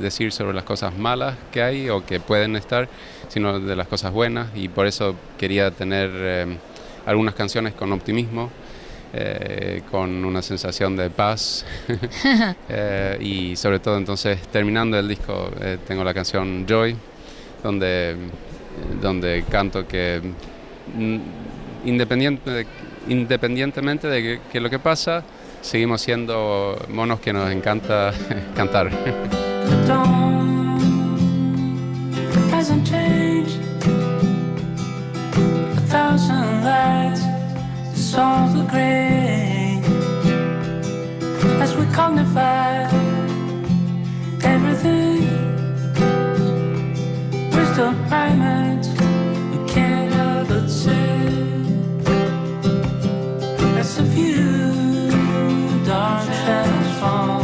decir sobre las cosas malas que hay o que pueden estar, sino de las cosas buenas, y por eso quería tener algunas canciones con optimismo, con una sensación de paz y sobre todo entonces terminando el disco tengo la canción Joy, donde canto que independientemente de que lo que pasa, seguimos siendo monos que nos encanta cantar. Solve the gray as we cognify everything. We're still primates, we can't help but say as a few dark shadows fall,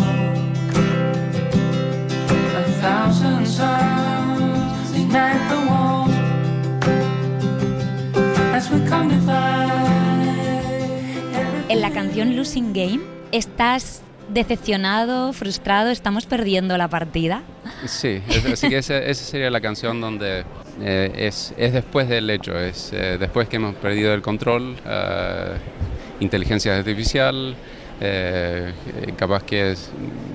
1,000 suns ignite the walls as we cognify. En la canción Losing Game, ¿estás decepcionado, frustrado, estamos perdiendo la partida? Sí, así que esa sería la canción donde es después del hecho, es después que hemos perdido el control, inteligencia artificial, capaz que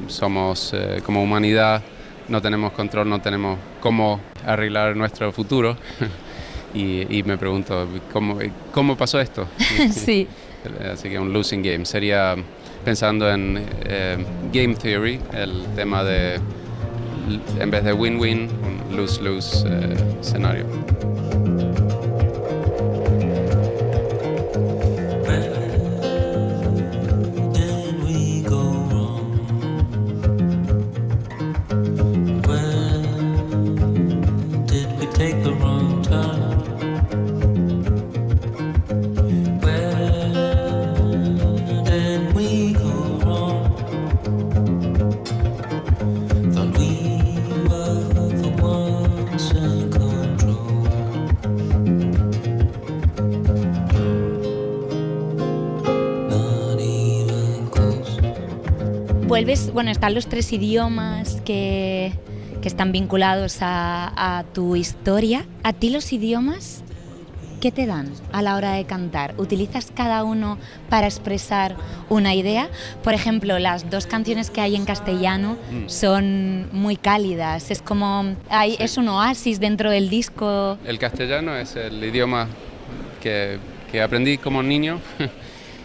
somos como humanidad, no tenemos control, no tenemos cómo arreglar nuestro futuro y me pregunto, ¿cómo pasó esto? Sí. Así que un losing game sería pensando en game theory, el tema de en vez de win-win, un lose-lose escenario. Take the wrong turn. Vuelves, bueno, están los 3 idiomas que están vinculados a tu historia. ¿A ti los idiomas qué te dan a la hora de cantar? ¿Utilizas cada uno para expresar una idea? Por ejemplo, las 2 canciones que hay en castellano son muy cálidas, es como, es un oasis dentro del disco. El castellano es el idioma que aprendí como niño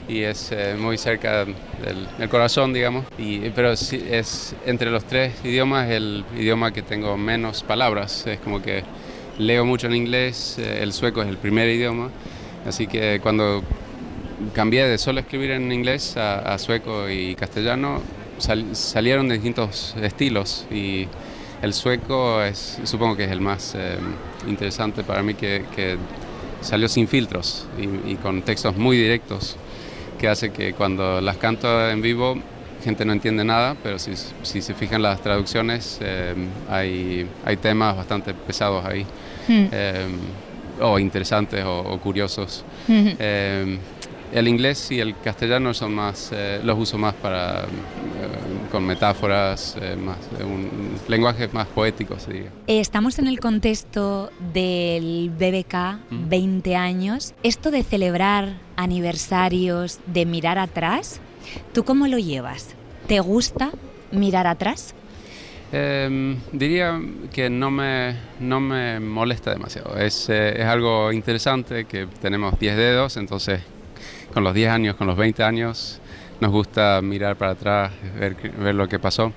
y es muy cerca del corazón, digamos, pero sí, es entre los 3 idiomas el idioma que tengo menos palabras. Es como que leo mucho en inglés, el sueco es el primer idioma, así que cuando cambié de solo escribir en inglés a sueco y castellano, salieron de distintos estilos, y el sueco supongo que es el más interesante para mí, que salió sin filtros y con textos muy directos, que hace que cuando las canto en vivo gente no entiende nada, pero si se fijan las traducciones hay temas bastante pesados ahí, o interesantes o curiosos. El inglés y el castellano son más, los uso más para con metáforas, lenguajes más poéticos, diría. Estamos en el contexto del BBK, 20 años. Esto de celebrar aniversarios, de mirar atrás, ¿tú cómo lo llevas? ¿Te gusta mirar atrás? Diría que no me molesta demasiado. Es algo interesante que tenemos 10 dedos, entonces con los 10 años, con los 20 años, nos gusta mirar para atrás, ver lo que pasó.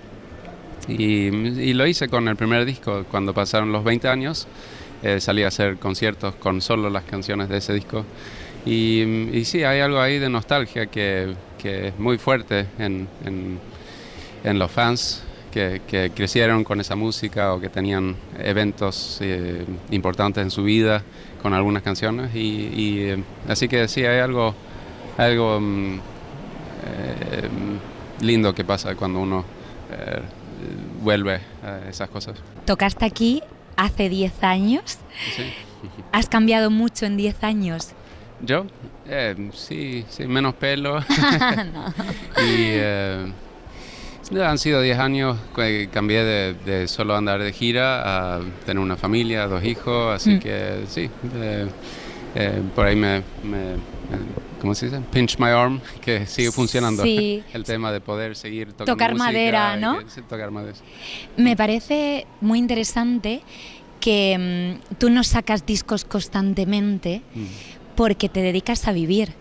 Y lo hice con el primer disco. Cuando pasaron los 20 años, salí a hacer conciertos con solo las canciones de ese disco. Y sí, hay algo ahí de nostalgia que es muy fuerte en los fans que crecieron con esa música o que tenían eventos importantes en su vida con algunas canciones. Así que sí, hay algo lindo que pasa cuando uno vuelve a esas cosas. Tocaste aquí hace 10 años. Sí. ¿Has cambiado mucho en 10 años? ¿Yo? Sí, menos pelo. No. Y han sido 10 años que cambié de solo andar de gira a tener una familia, 2 hijos, así que sí, por ahí ¿cómo se dice? Pinch my arm, que sigue funcionando. Sí. El tema de poder seguir tocando tocar música, madera, ¿no? Tocar madera. Me parece muy interesante que tú no sacas discos constantemente porque te dedicas a vivir.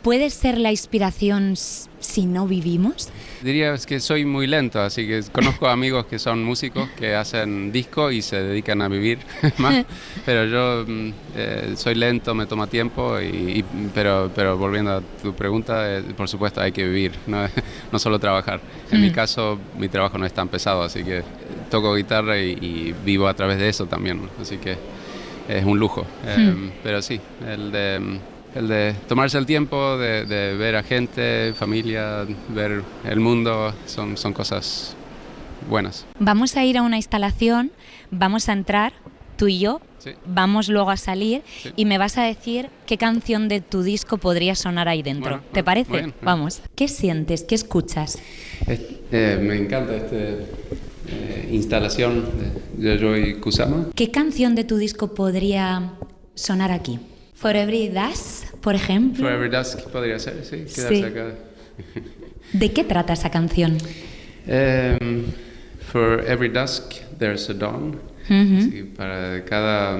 ¿Puede ser la inspiración si no vivimos? Diría que soy muy lento, así que conozco amigos que son músicos que hacen disco y se dedican a vivir más, pero yo soy lento, me toma tiempo, pero volviendo a tu pregunta, por supuesto hay que vivir, no solo trabajar. En mi caso, mi trabajo no es tan pesado, así que toco guitarra y vivo a través de eso también, así que es un lujo. Pero sí, el de tomarse el tiempo de ver a gente, familia, ver el mundo, son cosas buenas. Vamos a ir a una instalación, vamos a entrar, tú y yo, sí. Vamos luego a salir, sí. Y me vas a decir qué canción de tu disco podría sonar ahí dentro. Bueno, ¿te parece? Bien. Vamos. ¿Qué sientes? ¿Qué escuchas? Me encanta esta instalación de Yayoi Kusama. ¿Qué canción de tu disco podría sonar aquí? For Every Dusk, por ejemplo. For Every Dusk podría ser, sí, quedarse sí. Acá. ¿De qué trata esa canción? For Every Dusk, There's a Dawn. Sí, para cada,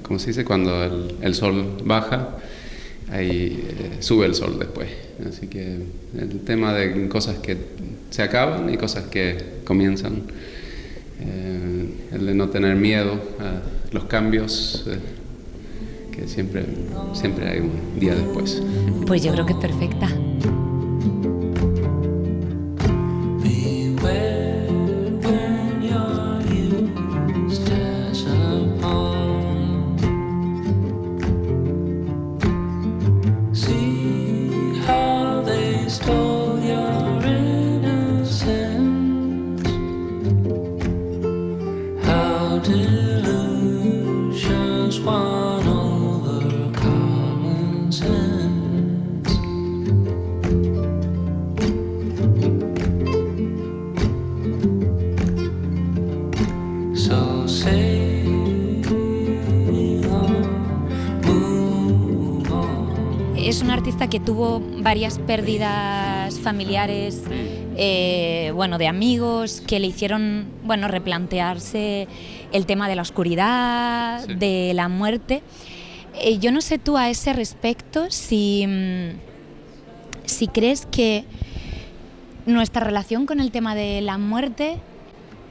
¿cómo se dice? Cuando el sol baja, ahí sube el sol después. Así que el tema de cosas que se acaban y cosas que comienzan. El de no tener miedo a los cambios. Que siempre hay un día después. Pues yo creo que es perfecta. es un artista que tuvo varias pérdidas familiares, de amigos, que le hicieron, replantearse el tema de la oscuridad, sí, de la muerte. Yo no sé tú a ese respecto si crees que nuestra relación con el tema de la muerte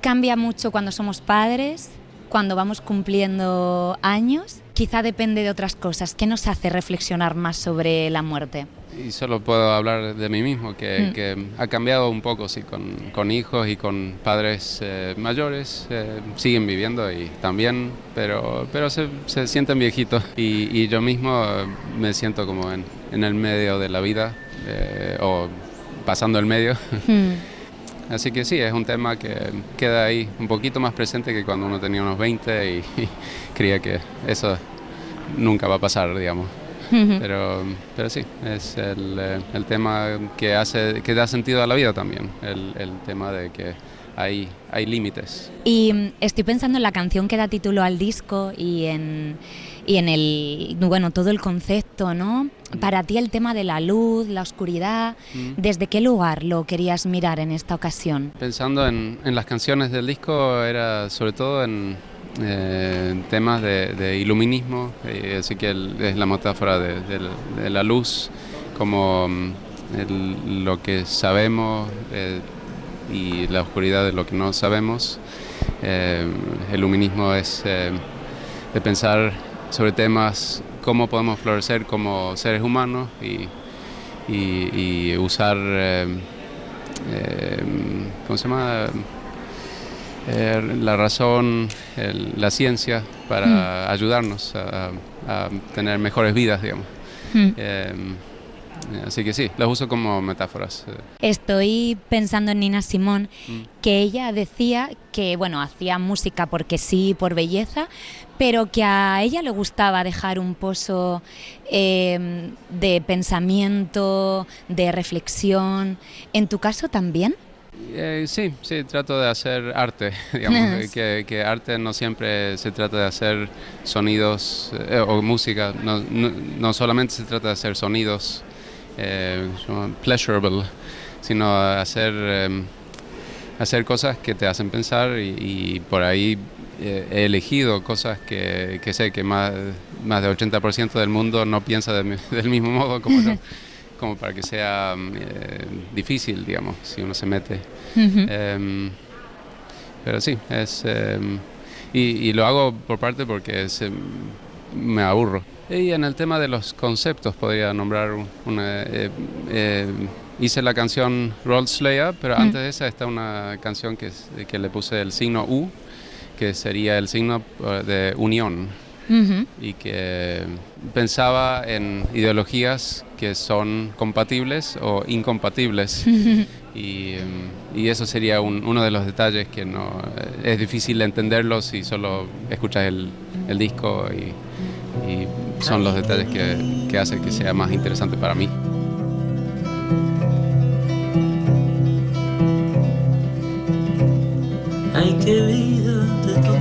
cambia mucho cuando somos padres, cuando vamos cumpliendo años. Quizá depende de otras cosas. ¿Qué nos hace reflexionar más sobre la muerte? Y solo puedo hablar de mí mismo, que ha cambiado un poco, sí, con hijos y con padres mayores. Siguen viviendo y también, pero se sienten viejitos. Y yo mismo me siento como en el medio de la vida, o pasando el medio. Así que sí, es un tema que queda ahí un poquito más presente que cuando uno tenía unos 20 y creía que eso nunca va a pasar, digamos. Pero sí, es el tema que da sentido a la vida también, el tema de que hay límites. Y estoy pensando en la canción que da título al disco y en todo el concepto, ¿no? Para ti el tema de la luz, la oscuridad, ¿desde qué lugar lo querías mirar en esta ocasión? Pensando en las canciones del disco, era sobre todo en temas de iluminismo, así que es la metáfora de la luz como lo que sabemos y la oscuridad de lo que no sabemos. El iluminismo es de pensar sobre temas, cómo podemos florecer como seres humanos y usar, ¿cómo se llama? La razón, la ciencia para ayudarnos a tener mejores vidas, digamos. Así que sí, las uso como metáforas. Estoy pensando en Nina Simone, que ella decía que, hacía música porque sí, por belleza, pero que a ella le gustaba dejar un pozo de pensamiento, de reflexión. ¿En tu caso también? Sí, trato de hacer arte, digamos, que arte no siempre se trata de hacer sonidos o música, no solamente se trata de hacer sonidos pleasurable, sino hacer cosas que te hacen pensar y por ahí he elegido cosas que sé que más del 80% del mundo no piensa del mismo modo como yo, como para que sea difícil, digamos, si uno se mete. Pero sí, y lo hago por parte porque me aburro. Y en el tema de los conceptos podría nombrar hice la canción Roll Slayer, pero antes de esa está una canción que le puse el signo U, que sería el signo de unión. Y que pensaba en ideologías que son compatibles o incompatibles. Y eso sería uno de los detalles que no es difícil entenderlo si solo escuchas el disco, y son los detalles que hacen que sea más interesante para mí. Ay, qué vida te tocó.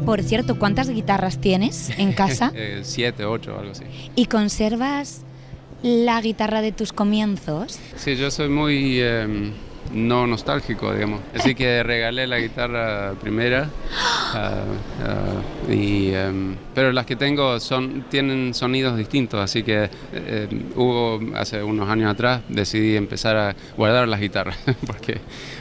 Por cierto, ¿cuántas guitarras tienes en casa? 7, 8, algo así. ¿Y conservas la guitarra de tus comienzos? Sí, yo soy muy no nostálgico, digamos. Así que regalé la guitarra primera, pero las que tengo tienen sonidos distintos, así que hace unos años atrás decidí empezar a guardar las guitarras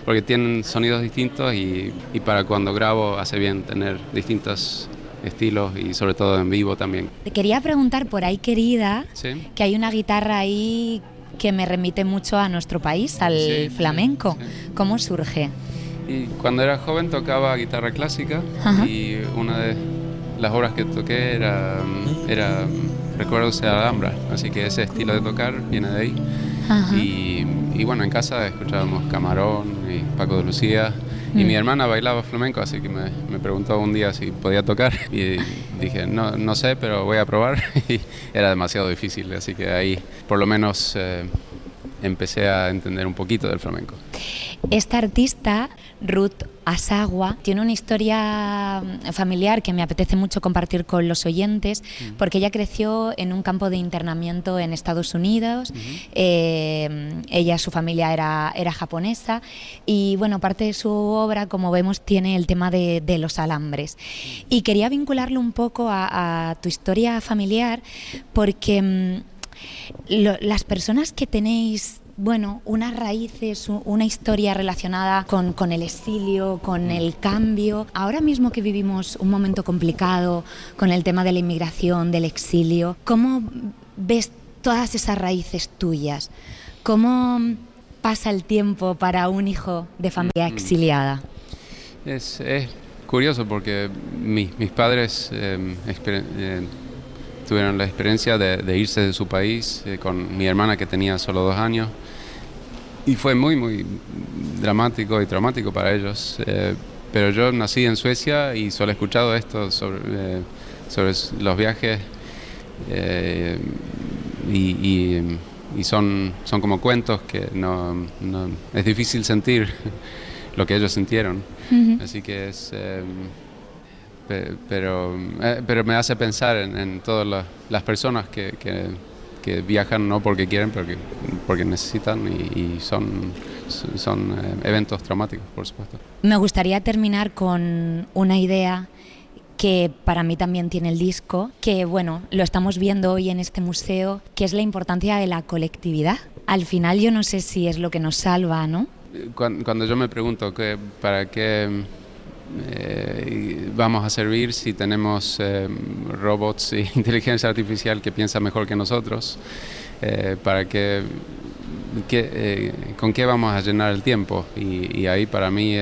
porque tienen sonidos distintos y para cuando grabo hace bien tener distintos estilos y sobre todo en vivo también. Te quería preguntar por ahí, querida, ¿sí? Que hay una guitarra ahí que me remite mucho a nuestro país, al flamenco. Sí. ¿Cómo surge? Y cuando era joven tocaba guitarra clásica. Ajá. Y una de las obras que toqué era Recuerdos de Alhambra, así que ese estilo de tocar viene de ahí. Ajá. Y bueno, en casa escuchábamos Camarón y Paco de Lucía. Y mi hermana bailaba flamenco, así que me preguntó un día si podía tocar y dije, no sé, pero voy a probar. Y era demasiado difícil, así que ahí por lo menos empecé a entender un poquito del flamenco. Esta artista, Ruth Asagua, tiene una historia familiar que me apetece mucho compartir con los oyentes, porque ella creció en un campo de internamiento en Estados Unidos. Ella, su familia era japonesa, y bueno, parte de su obra, como vemos, tiene el tema de los alambres. Y quería vincularlo un poco a tu historia familiar, porque las personas que tenéis, bueno, unas raíces, una historia relacionada con el exilio, con el cambio. Ahora mismo que vivimos un momento complicado con el tema de la inmigración, del exilio, ¿cómo ves todas esas raíces tuyas? ¿Cómo pasa el tiempo para un hijo de familia exiliada? Es curioso porque mis padres tuvieron la experiencia de irse de su país con mi hermana, que tenía solo 2 años. Y fue muy, muy dramático y traumático para ellos. Pero yo nací en Suecia y solo he escuchado esto sobre los viajes. Y son como cuentos que no es difícil sentir lo que ellos sintieron. Así que pero me hace pensar en todas las personas que viajan no porque quieren, pero porque necesitan, y son eventos traumáticos, por supuesto. Me gustaría terminar con una idea que para mí también tiene el disco, que bueno, lo estamos viendo hoy en este museo, que es la importancia de la colectividad. Al final yo no sé si es lo que nos salva, ¿no? Cuando yo me pregunto para qué vamos a servir si tenemos robots e inteligencia artificial que piensa mejor que nosotros, ¿con qué vamos a llenar el tiempo? Y ahí para mí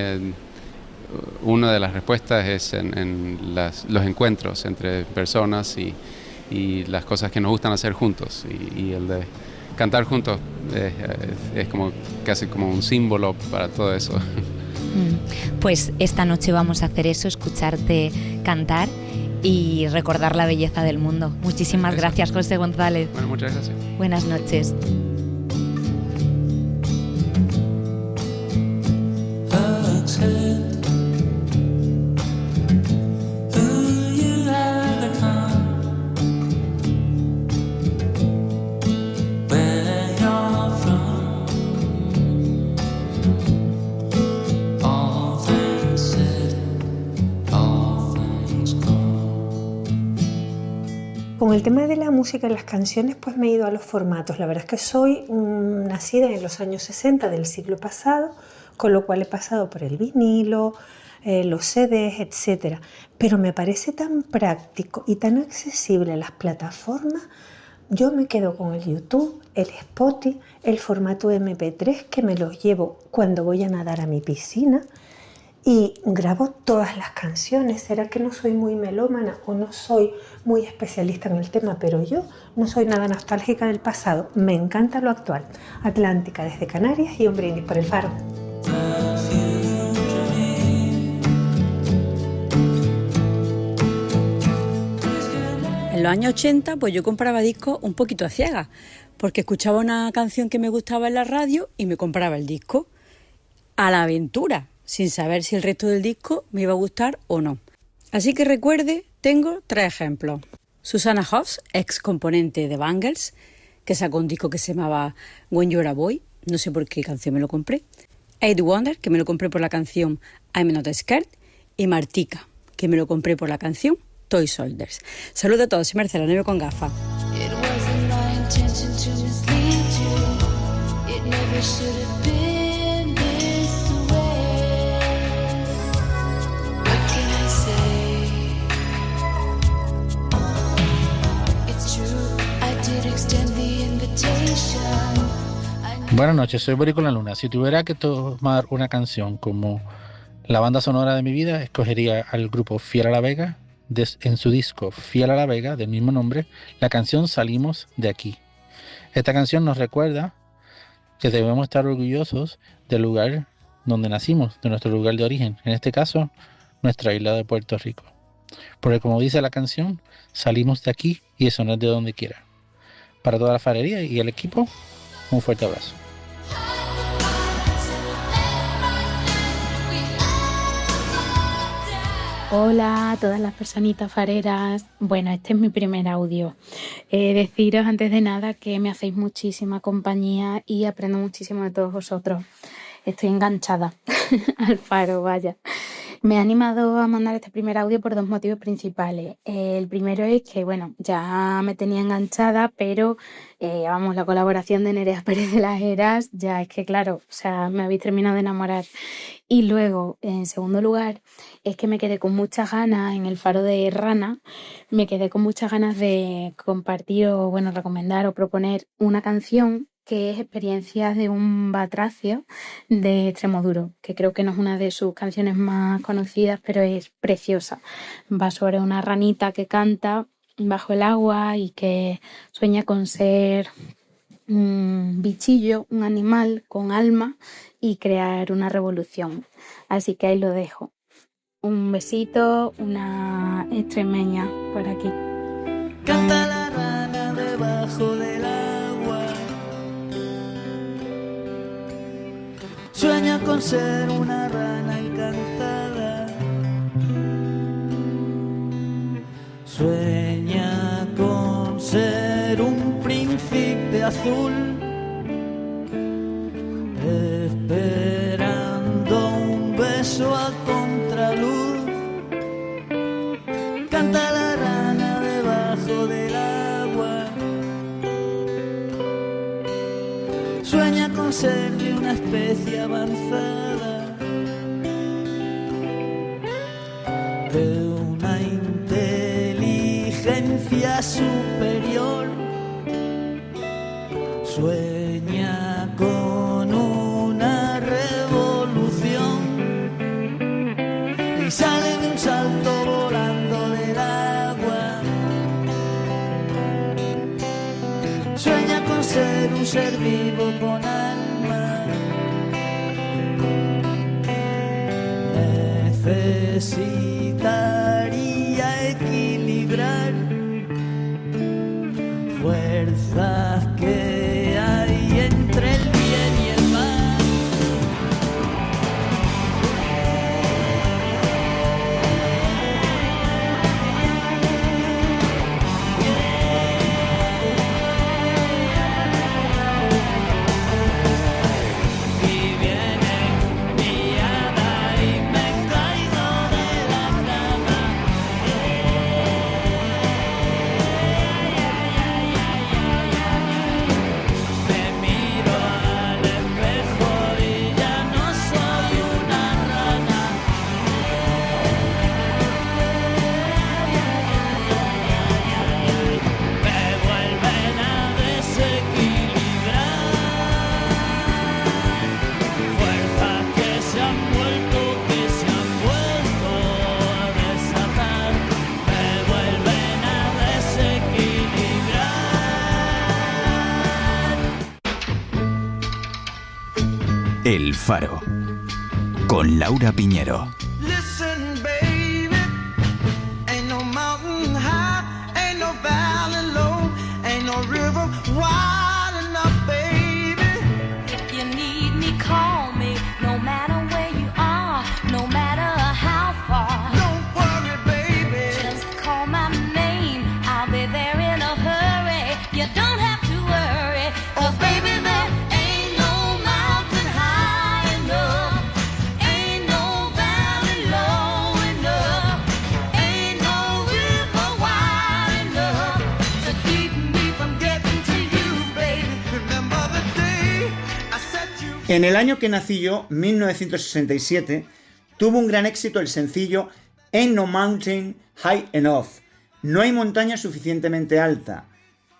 una de las respuestas es en los encuentros entre personas y las cosas que nos gustan hacer juntos, y el de cantar juntos es como casi como un símbolo para todo eso. Pues esta noche vamos a hacer eso, escucharte cantar y recordar la belleza del mundo. Muchísimas gracias, José González. Bueno, muchas gracias. Buenas noches. Con el tema de la música y las canciones, pues me he ido a los formatos. La verdad es que soy nacida en los años 60 del siglo pasado, con lo cual he pasado por el vinilo, los CDs, etc. Pero me parece tan práctico y tan accesible a las plataformas. Yo me quedo con el YouTube, el Spotify, el formato MP3, que me los llevo cuando voy a nadar a mi piscina, y grabo todas las canciones. ¿Será que no soy muy melómana o no soy muy especialista en el tema? Pero yo no soy nada nostálgica del pasado. Me encanta lo actual. Atlántica desde Canarias y un brindis por el Faro. En los años 80, pues yo compraba discos un poquito a ciegas, porque escuchaba una canción que me gustaba en la radio y me compraba el disco. A la aventura, sin saber si el resto del disco me iba a gustar o no. Así que recuerde, tengo 3 ejemplos. Susanna Hoffs, ex componente de Bangles, que sacó un disco que se llamaba When You're a Boy, no sé por qué canción me lo compré. Eight Wonder, que me lo compré por la canción I'm Not Scared. Y Martika, que me lo compré por la canción Toy Soldiers. Saludos a todos, soy Marcela Neve con gafas. Buenas noches, soy Borico La Luna. Si tuviera que tomar una canción como la banda sonora de mi vida, escogería al grupo Fiel a la Vega, en su disco Fiel a la Vega, del mismo nombre, la canción Salimos de Aquí. Esta canción nos recuerda que debemos estar orgullosos del lugar donde nacimos, de nuestro lugar de origen, en este caso, nuestra isla de Puerto Rico. Porque como dice la canción, salimos de aquí y eso no es de donde quiera. Para toda la farería y el equipo, un fuerte abrazo. Hola a todas las personitas fareras. Bueno, este es mi primer audio. Deciros antes de nada que me hacéis muchísima compañía y aprendo muchísimo de todos vosotros. Estoy enganchada al Faro, vaya. Me he animado a mandar este primer audio por dos motivos principales. El primero es que, bueno, ya me tenía enganchada, pero, la colaboración de Nerea Pérez de las Heras, ya es que, claro, o sea, me habéis terminado de enamorar. Y luego, en segundo lugar, es que me quedé con muchas ganas en el Faro de Rana, me quedé con muchas ganas de compartir o, bueno, recomendar o proponer una canción que es Experiencias de un batracio de Extremoduro, que creo que no es una de sus canciones más conocidas, pero es preciosa. Va sobre una ranita que canta bajo el agua y que sueña con ser un bichillo, un animal con alma y crear una revolución. Así que ahí lo dejo. Un besito, una extremeña por aquí. Canta la rana debajo del agua, sueña con ser una rana encantada, sueña con ser un príncipe azul, esperando un beso a contraluz. Canta la rana debajo del agua, sueña con ser de una especie avanzada, de una inteligencia superior, sueña con una revolución y sale de un salto volando del agua, sueña con ser un ser vivo con alma, necesitaría equilibrar fuerzas que hay entre el bien y el mal. Y viene mi hada y me caigo de la cama. Me miro al espejo y ya no soy una rana. Me vuelven a desequilibrar fuerzas que se han vuelto a desatar. Me vuelven a desequilibrar. El Faro. Con Laura Piñero. Listen, baby, ain't no mountain high, ain't no valley low, ain't no river wide enough, baby. If you need me, call me. No matter where you are, no matter how far. Don't worry, baby. Just call my name. I'll be there in a hurry. You don't have to worry. 'Cause baby, there ain't no mountain high enough. Ain't no valley low enough. Ain't no river wide enough to keep me from getting to you, baby. Remember the day I set you. En el año que nací yo, 1967, tuvo un gran éxito el sencillo Ain't No Mountain High Enough, No hay montaña suficientemente alta,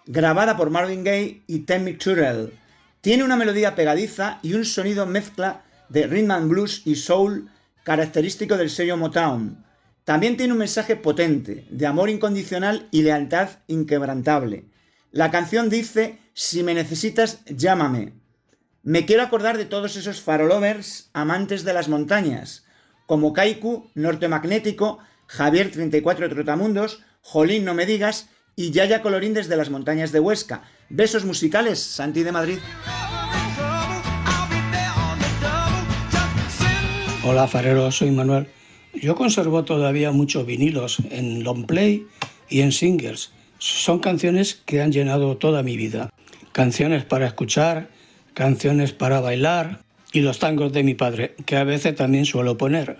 grabada por Marvin Gaye y Tammy Terrell. Tiene una melodía pegadiza y un sonido mezcla de rhythm and blues y soul característico del sello Motown. También tiene un mensaje potente, de amor incondicional y lealtad inquebrantable. La canción dice: si me necesitas, llámame. Me quiero acordar de todos esos farolovers amantes de las montañas, como Kaiku, Norte Magnético, Javier 34 Trotamundos, Jolín No Me Digas y Yaya Colorín desde las montañas de Huesca. Besos musicales, Santi de Madrid. Hola fareros, soy Manuel. Yo conservo todavía muchos vinilos en long play y en singles. Son canciones que han llenado toda mi vida. Canciones para escuchar, canciones para bailar y los tangos de mi padre, que a veces también suelo poner.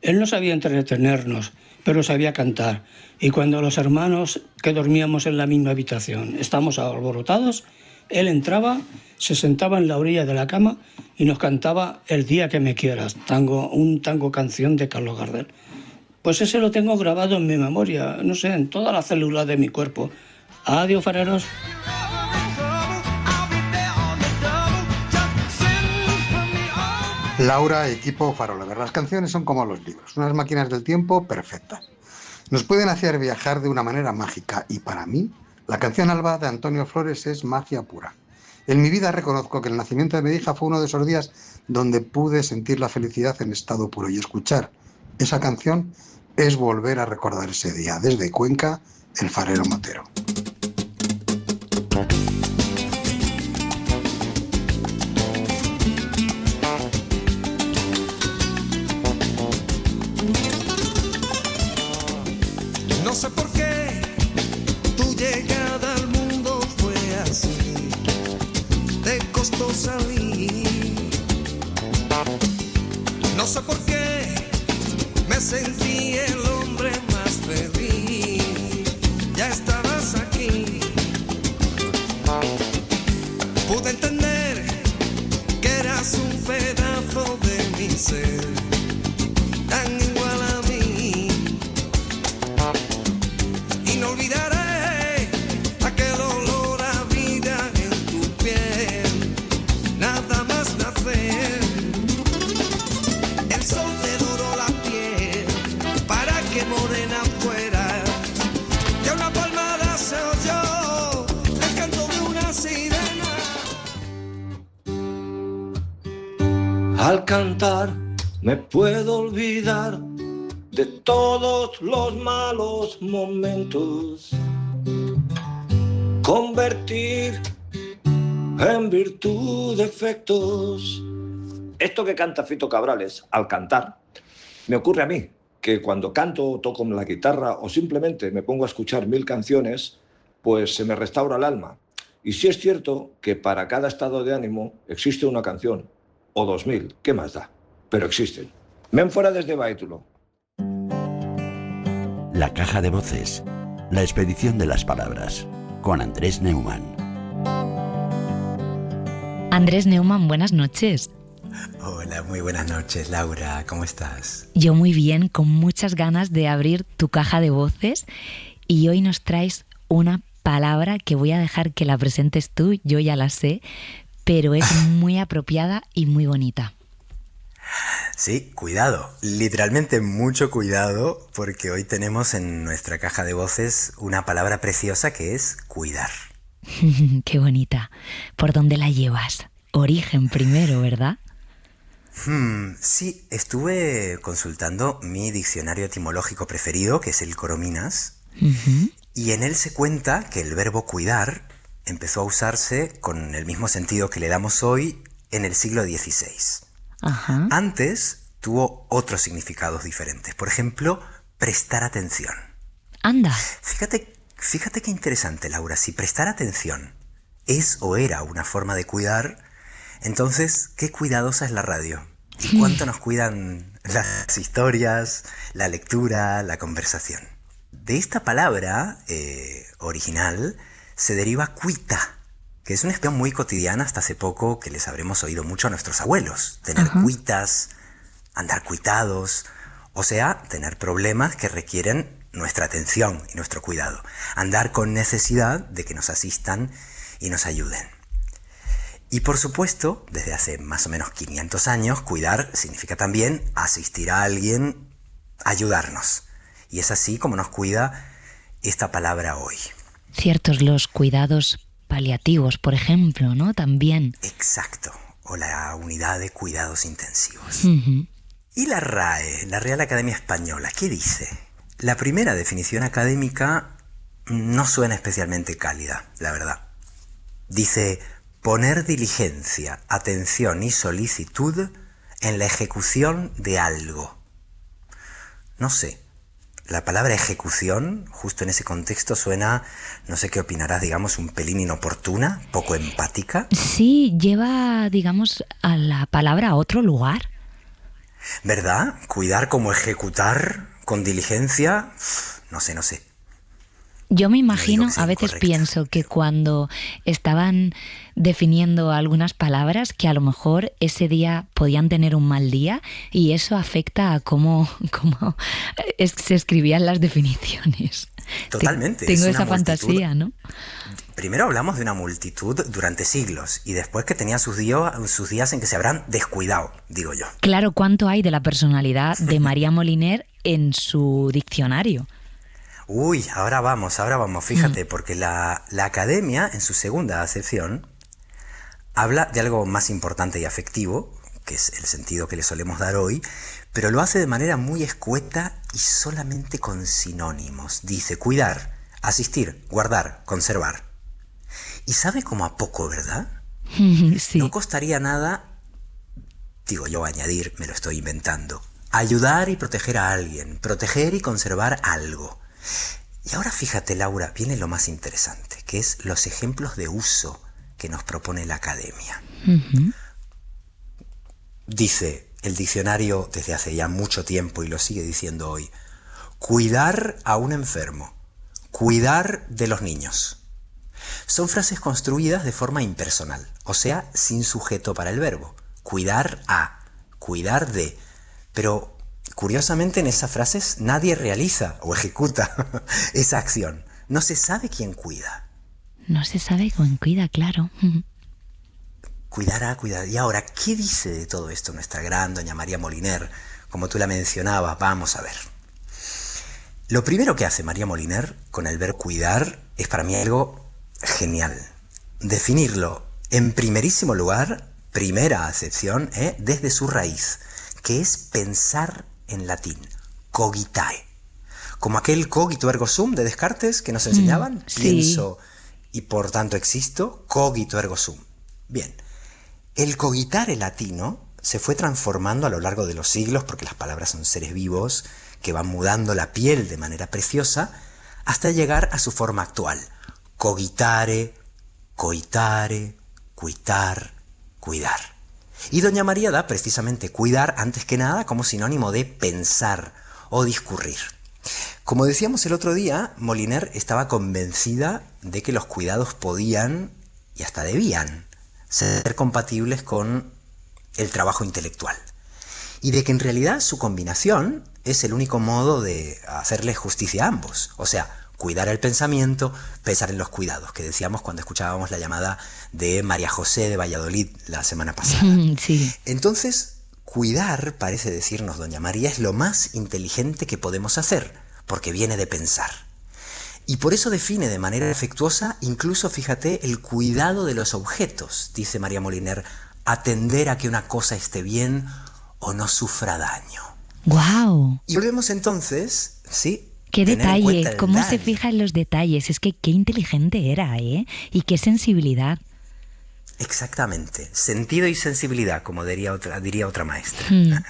Él no sabía entretenernos, pero sabía cantar. Y cuando los hermanos que dormíamos en la misma habitación estamos alborotados, él entraba, se sentaba en la orilla de la cama y nos cantaba El día que me quieras, un tango canción de Carlos Gardel. Pues ese lo tengo grabado en mi memoria, no sé, en todas las células de mi cuerpo. Adiós, fareros. Laura, equipo Faro. Las canciones son como los libros, unas máquinas del tiempo perfectas. Nos pueden hacer viajar de una manera mágica y para mí, la canción Alba de Antonio Flores es magia pura. En mi vida reconozco que el nacimiento de mi hija fue uno de esos días donde pude sentir la felicidad en estado puro y escuchar esa canción es volver a recordar ese día. Desde Cuenca, el farero motero. No sé por qué tu llegada al mundo fue así, te costó salir. No sé por qué me sentí el hombre más feliz. Ya estabas aquí. Pude entender que eras un pedazo de mi ser, tan igual a mí. Y no olvidaré aquel olor a vida en tu piel, nada más nacer. El sol te doró la piel para que morena fuera. Ya una palmada se oyó el canto de una sirena. Al cantar me puedo olvidar de todos los malos momentos, convertir en virtud defectos. Esto que canta Fito Cabrales, al cantar, me ocurre a mí, que cuando canto o toco la guitarra o simplemente me pongo a escuchar 1000 canciones, pues se me restaura el alma. Y sí es cierto que para cada estado de ánimo existe una canción, o 2000, ¿qué más da? Pero existen. Men fuera desde Baitulo. La caja de voces, la expedición de las palabras, con Andrés Neumann. Andrés Neumann, buenas noches. Hola, muy buenas noches, Laura, ¿cómo estás? Yo muy bien, con muchas ganas de abrir tu caja de voces y hoy nos traes una palabra que voy a dejar que la presentes tú, yo ya la sé, pero es muy apropiada y muy bonita. Sí, cuidado, literalmente mucho cuidado, porque hoy tenemos en nuestra caja de voces una palabra preciosa que es cuidar. Qué bonita. ¿Por dónde la llevas? Origen primero, ¿verdad? Sí, estuve consultando mi diccionario etimológico preferido, que es el Corominas, y en él se cuenta que el verbo cuidar empezó a usarse con el mismo sentido que le damos hoy en el siglo XVI. Ajá. Antes tuvo otros significados diferentes. Por ejemplo, prestar atención. Anda. Fíjate qué interesante, Laura. Si prestar atención es o era una forma de cuidar, entonces, qué cuidadosa es la radio. ¿Y cuánto nos cuidan las historias, la lectura, la conversación? De esta palabra original se deriva cuita, que es una expresión muy cotidiana hasta hace poco que les habremos oído mucho a nuestros abuelos. Tener cuitas, andar cuitados, o sea, tener problemas que requieren nuestra atención y nuestro cuidado. Andar con necesidad de que nos asistan y nos ayuden. Y por supuesto, desde hace más o menos 500 años, cuidar significa también asistir a alguien, ayudarnos. Y es así como nos cuida esta palabra hoy. Ciertos los cuidados paliativos, por ejemplo, ¿no? También. Exacto. O la unidad de cuidados intensivos. Uh-huh. Y la RAE, la Real Academia Española, ¿qué dice? La primera definición académica no suena especialmente cálida, la verdad. Dice: poner diligencia, atención y solicitud en la ejecución de algo. no sé. La palabra ejecución, justo en ese contexto, suena, no sé qué opinarás, digamos, un pelín inoportuna, poco empática. Sí, lleva, digamos, a la palabra a otro lugar. ¿Verdad? Cuidar como ejecutar con diligencia, no sé. Yo me imagino, que sea a veces incorrecta. pienso que cuando estaban definiendo algunas palabras, que a lo mejor ese día podían tener un mal día y eso afecta a cómo se escribían las definiciones. Totalmente. Tengo es una esa multitud. fantasía, ¿no? Primero hablamos de una multitud durante siglos y después que tenía sus días en que se habrán descuidado, digo yo. Claro, ¿cuánto hay de la personalidad de María Moliner en su diccionario? Uy, ahora vamos, fíjate, porque la academia, en su segunda acepción, habla de algo más importante y afectivo, que es el sentido que le solemos dar hoy, pero lo hace de manera muy escueta y solamente con sinónimos. Dice cuidar, asistir, guardar, conservar. Y sabe como a poco, ¿verdad? Sí. No costaría nada, digo yo, añadir, me lo estoy inventando, ayudar y proteger a alguien, proteger y conservar algo. Y ahora fíjate, Laura, viene lo más interesante, que es los ejemplos de uso que nos propone la academia. Dice el diccionario desde hace ya mucho tiempo y lo sigue diciendo hoy, cuidar a un enfermo, cuidar de los niños. Son frases construidas de forma impersonal, o sea, sin sujeto para el verbo. Cuidar a, cuidar de. Pero curiosamente en esas frases nadie realiza o ejecuta esa acción. No se sabe quién cuida. No se sabe quién cuida, claro. Cuidar a, cuidar. Y ahora, ¿qué dice de todo esto nuestra gran doña María Moliner? Como tú la mencionabas, vamos a ver. Lo primero que hace María Moliner con el verbo cuidar es para mí algo genial. Definirlo en primerísimo lugar, primera acepción, desde su raíz, que es pensar en latín, cogitae. Como aquel cogito ergo sum de Descartes que nos enseñaban, sí. Pienso y por tanto existo, cogito ergo sum. Bien, el cogitare latino se fue transformando a lo largo de los siglos, porque las palabras son seres vivos que van mudando la piel de manera preciosa, hasta llegar a su forma actual, cogitare, coitare, cuitar, cuidar. Y doña María da precisamente cuidar antes que nada como sinónimo de pensar o discurrir. Como decíamos el otro día, Moliner estaba convencida de que los cuidados podían y hasta debían ser compatibles con el trabajo intelectual. Y de que en realidad su combinación es el único modo de hacerle justicia a ambos. O sea, cuidar el pensamiento, pensar en los cuidados, que decíamos cuando escuchábamos la llamada de María José de Valladolid la semana pasada. Sí. Entonces, cuidar, parece decirnos doña María, es lo más inteligente que podemos hacer, porque viene de pensar. Y por eso define de manera afectuosa, incluso, fíjate, el cuidado de los objetos, dice María Moliner, atender a que una cosa esté bien o no sufra daño. ¡Guau! Y volvemos entonces, ¿sí? Qué Tener en cuenta detalle, el cómo se daño. fija en los detalles. Es que qué inteligente era, ¿eh? Y qué sensibilidad. Exactamente. Sentido y sensibilidad, como diría otra maestra. Mm.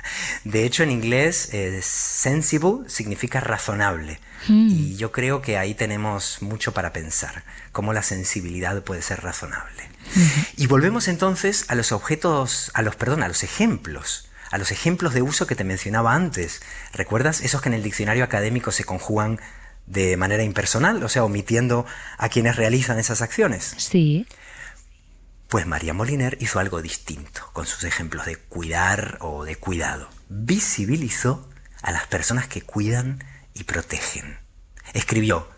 De hecho, en inglés, sensible significa razonable. Mm. Y yo creo que ahí tenemos mucho para pensar, cómo la sensibilidad puede ser razonable. Y volvemos entonces a los objetos, a los ejemplos de uso que te mencionaba antes. ¿Recuerdas? Esos que en el diccionario académico se conjugan de manera impersonal, o sea, omitiendo a quienes realizan esas acciones. Sí. Pues María Moliner hizo algo distinto con sus ejemplos de cuidar o de cuidado. Visibilizó a las personas que cuidan y protegen. Escribió,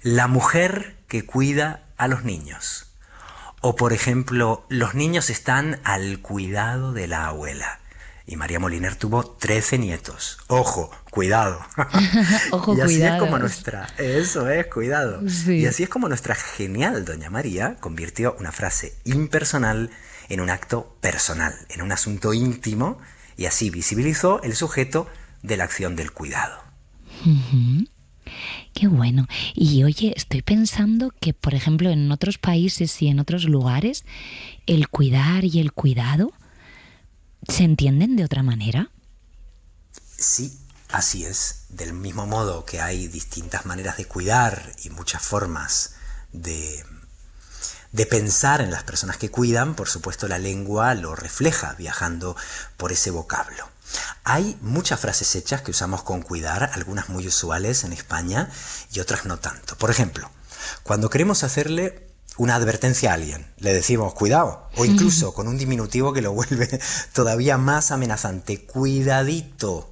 la mujer que cuida a los niños. O, por ejemplo, los niños están al cuidado de la abuela. Y María Moliner tuvo 13 nietos. ¡Ojo! ¡Cuidado! Ojo, y así cuidado. es como nuestra... Eso es, cuidado. Sí. Y así es como nuestra genial doña María convirtió una frase impersonal en un acto personal, en un asunto íntimo, y así visibilizó el sujeto de la acción del cuidado. Ujú. Qué bueno. Y oye, estoy pensando que, por ejemplo, en otros países y en otros lugares, el cuidar y el cuidado ¿se entienden de otra manera? Sí, Así es, del mismo modo que hay distintas maneras de cuidar y muchas formas de pensar en las personas que cuidan, por supuesto la lengua lo refleja viajando por ese vocablo. Hay muchas frases hechas que usamos con cuidar, algunas muy usuales en España y otras no tanto. Por ejemplo, cuando queremos hacerle una advertencia a alguien, le decimos cuidado, o incluso con un diminutivo que lo vuelve todavía más amenazante, cuidadito,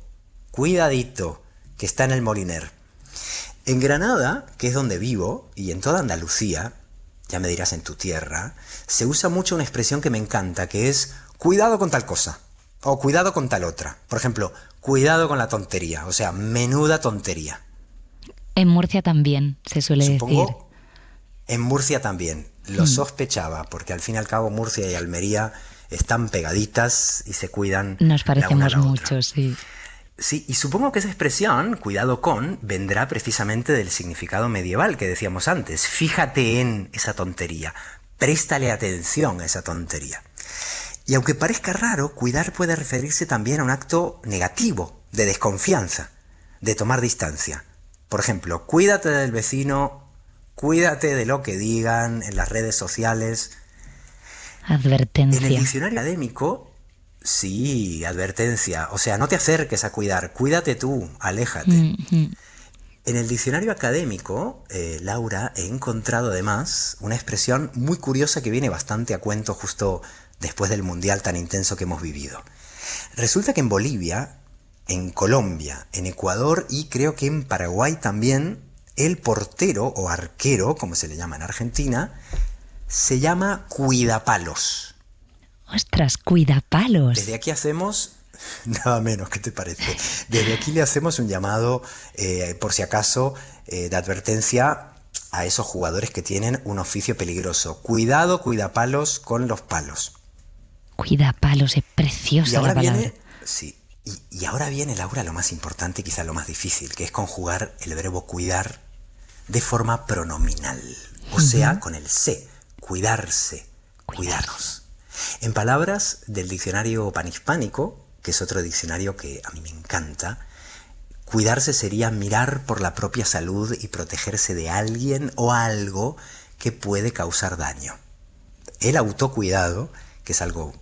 cuidadito, que está en el Moliner. En Granada, que es donde vivo, y en toda Andalucía, ya me dirás en tu tierra, se usa mucho una expresión que me encanta, que es cuidado con tal cosa, o cuidado con tal otra. Por ejemplo, cuidado con la tontería, o sea, menuda tontería. En Murcia también se suele decir. En Murcia también, lo sospechaba, porque al fin y al cabo Murcia y Almería están pegaditas y se cuidan. Nos parecemos mucho, sí. Sí, y supongo que esa expresión, cuidado con, vendrá precisamente del significado medieval que decíamos antes. Fíjate en esa tontería, préstale atención a esa tontería. Y aunque parezca raro, cuidar puede referirse también a un acto negativo, de desconfianza, de tomar distancia. Por ejemplo, cuídate del vecino, cuídate de lo que digan en las redes sociales. Advertencia. En el diccionario académico, sí, advertencia. O sea, no te acerques a cuidar, cuídate tú, aléjate. En el diccionario académico, Laura, he encontrado además una expresión muy curiosa que viene bastante a cuento justo después del mundial tan intenso que hemos vivido. Resulta que en Bolivia, en Colombia, en Ecuador y creo que en Paraguay también, el portero o arquero, como se le llama en Argentina, se llama cuidapalos. ¡Ostras, cuidapalos! Desde aquí hacemos, nada menos, ¿qué te parece? Desde aquí le hacemos un llamado, por si acaso, de advertencia a esos jugadores que tienen un oficio peligroso. Cuidado, cuidapalos con los palos. Cuidapalos, es preciosa la palabra. Sí. Y ahora viene, Laura, lo más importante y quizá lo más difícil, que es conjugar el verbo cuidar de forma pronominal, o sea, con el se, cuidarse, cuidarnos. En palabras del diccionario panhispánico, que es otro diccionario que a mí me encanta, cuidarse sería mirar por la propia salud y protegerse de alguien o algo que puede causar daño. El autocuidado, que es algo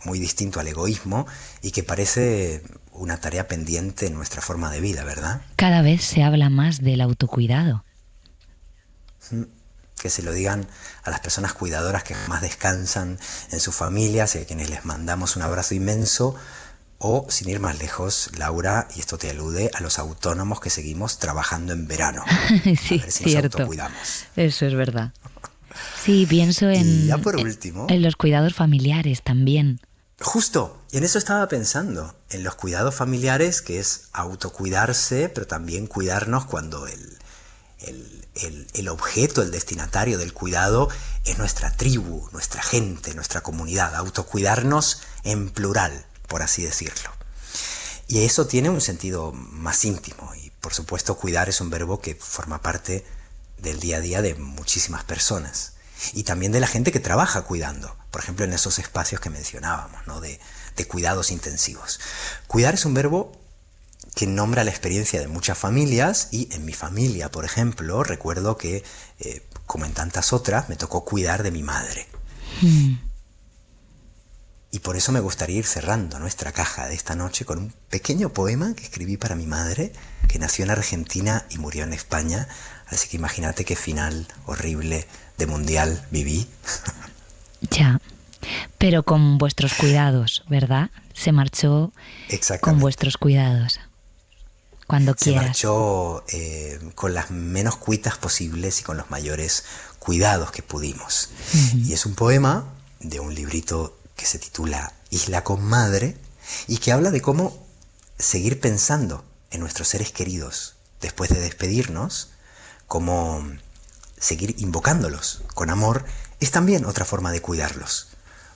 muy distinto al egoísmo y que parece una tarea pendiente en nuestra forma de vida, ¿verdad? Cada vez se habla más del autocuidado. Que se lo digan a las personas cuidadoras que más descansan en sus familias y a quienes les mandamos un abrazo inmenso, o, sin ir más lejos, Laura, y esto te alude a los autónomos que seguimos trabajando en verano. Sí, a ver si cierto. nos autocuidamos. Eso es verdad. Sí, pienso Y ya por último, en los cuidados familiares también. Justo, y en eso estaba pensando, en los cuidados familiares, que es autocuidarse, pero también cuidarnos cuando el objeto, el destinatario del cuidado es nuestra tribu, nuestra gente, nuestra comunidad. Autocuidarnos en plural, por así decirlo. Y eso tiene un sentido más íntimo, y por supuesto cuidar es un verbo que forma parte del día a día de muchísimas personas. Y también de la gente que trabaja cuidando, por ejemplo en esos espacios que mencionábamos, ¿no? de cuidados intensivos. Cuidar es un verbo que nombra la experiencia de muchas familias, y en mi familia, por ejemplo, recuerdo que, como en tantas otras, me tocó cuidar de mi madre. Y por eso me gustaría ir cerrando nuestra caja de esta noche con un pequeño poema que escribí para mi madre, que nació en Argentina y murió en España, así que imagínate qué final horrible de mundial viví. Ya, pero con vuestros cuidados, ¿verdad? Se marchó con vuestros cuidados, cuando quieras. Se marchó con las menos cuitas posibles y con los mayores cuidados que pudimos. Y es un poema de un librito que se titula Isla con Madre y que habla de cómo seguir pensando en nuestros seres queridos después de despedirnos, cómo seguir invocándolos con amor, es también otra forma de cuidarlos,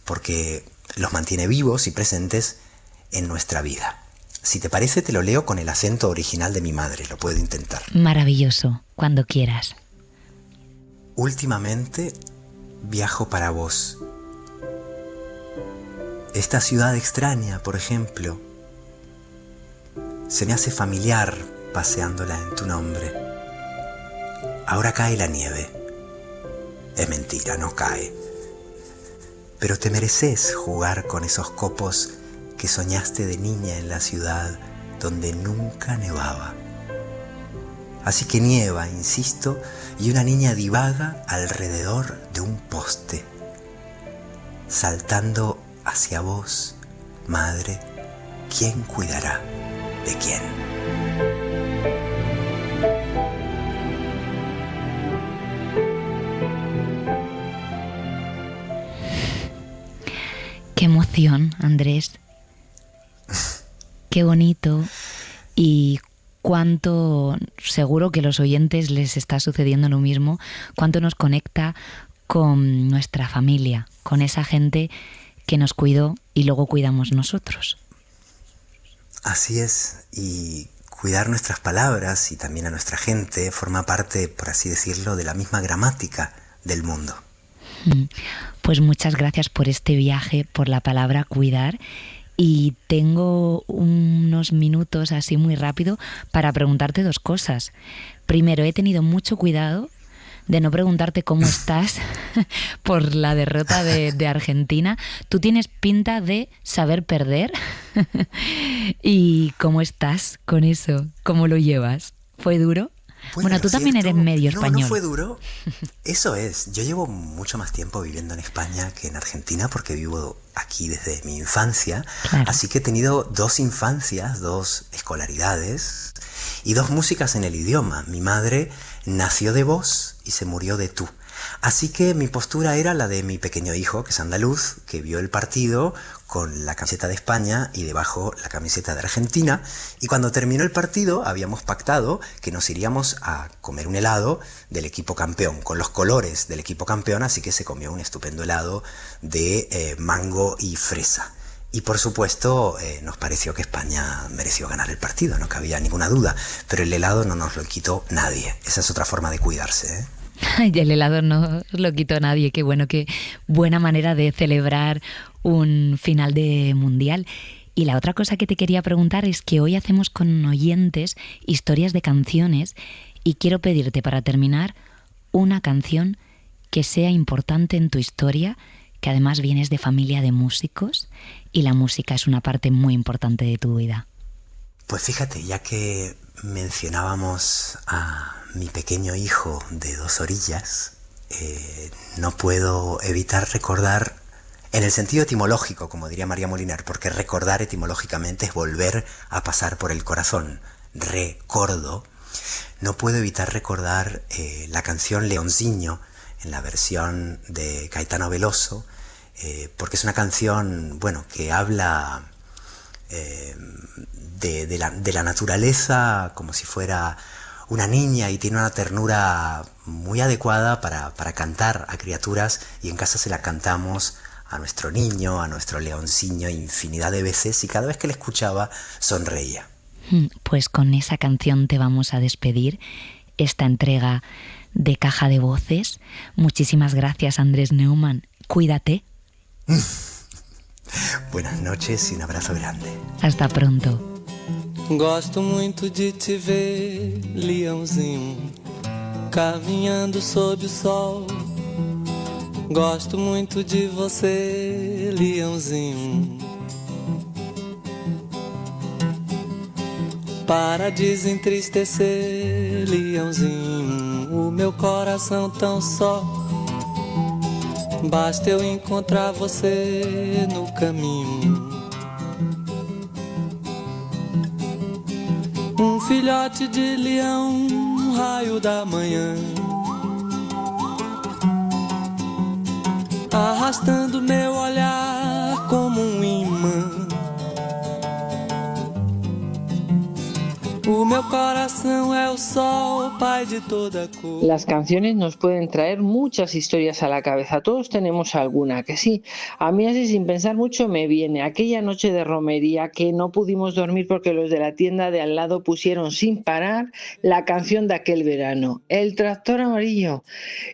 porque los mantiene vivos y presentes en nuestra vida. Si te parece, te lo leo con el acento original de mi madre, lo puedo intentar. Maravilloso, cuando quieras. Últimamente viajo para vos. Esta ciudad extraña, por ejemplo, se me hace familiar paseándola en tu nombre. Ahora cae la nieve. Es mentira, no cae. Pero te mereces jugar con esos copos que soñaste de niña en la ciudad donde nunca nevaba. Así que nieva, insisto, y una niña divaga alrededor de un poste, saltando hacia vos, madre, ¿quién cuidará de quién? Qué emoción, Andrés. Qué bonito. Y cuánto, seguro que a los oyentes les está sucediendo lo mismo, cuánto nos conecta con nuestra familia, con esa gente que nos cuidó y luego cuidamos nosotros. Así es, y cuidar nuestras palabras y también a nuestra gente forma parte, por así decirlo, de la misma gramática del mundo. Pues muchas gracias por este viaje, por la palabra cuidar. Y tengo unos minutos así muy rápido para preguntarte dos cosas. Primero, he tenido mucho cuidado de no preguntarte cómo estás por la derrota de Argentina. Tú tienes pinta de saber perder. ¿Y cómo estás con eso? ¿Cómo lo llevas? ¿Fue duro? Bueno, tú también eres medio español. No fue duro. Eso es. Yo llevo mucho más tiempo viviendo en España que en Argentina porque vivo aquí desde mi infancia. Claro. Así que he tenido 2 infancias, 2 escolaridades y 2 músicas en el idioma. Mi madre nació de vos y se murió de tú. Así que mi postura era la de mi pequeño hijo, que es andaluz, que vio el partido con la camiseta de España y debajo la camiseta de Argentina. Y cuando terminó el partido habíamos pactado que nos iríamos a comer un helado del equipo campeón, con los colores del equipo campeón, así que se comió un estupendo helado de mango y fresa. Y por supuesto nos pareció que España mereció ganar el partido, no cabía ninguna duda, pero el helado no nos lo quitó nadie. Esa es otra forma de cuidarse, ¿eh? Y el helado no lo quitó nadie. Qué bueno, qué buena manera de celebrar un final de mundial. Y la otra cosa que te quería preguntar es que hoy hacemos con oyentes historias de canciones y quiero pedirte para terminar una canción que sea importante en tu historia, que además vienes de familia de músicos y la música es una parte muy importante de tu vida. Pues fíjate, ya que mencionábamos a mi pequeño hijo de 2 orillas, no puedo evitar recordar, en el sentido etimológico, como diría María Moliner, porque recordar etimológicamente es volver a pasar por el corazón. Recordo. No puedo evitar recordar la canción Leonciño, en la versión de Caetano Veloso, porque es una canción, bueno, que habla de la naturaleza como si fuera una niña y tiene una ternura muy adecuada para cantar a criaturas, y en casa se la cantamos a nuestro niño, a nuestro leonciño infinidad de veces y cada vez que le escuchaba sonreía. Pues con esa canción te vamos a despedir esta entrega de Caja de Voces. Muchísimas gracias, Andrés Neumann. Cuídate. Buenas noches y un abrazo grande. Hasta pronto. Gosto muito de te ver, leãozinho, caminhando sob o sol. Gosto muito de você, leãozinho. Para desentristecer, leãozinho, o meu coração tão só. Basta eu encontrar você no caminho. Um filhote de leão, um raio da manhã, arrastando meu olhar como um imã. O O meu coração é o sol, pai de toda cor. Las canciones nos pueden traer muchas historias a la cabeza, todos tenemos alguna, que sí. A mí así sin pensar mucho me viene aquella noche de romería que no pudimos dormir porque los de la tienda de al lado pusieron sin parar la canción de aquel verano, El tractor amarillo.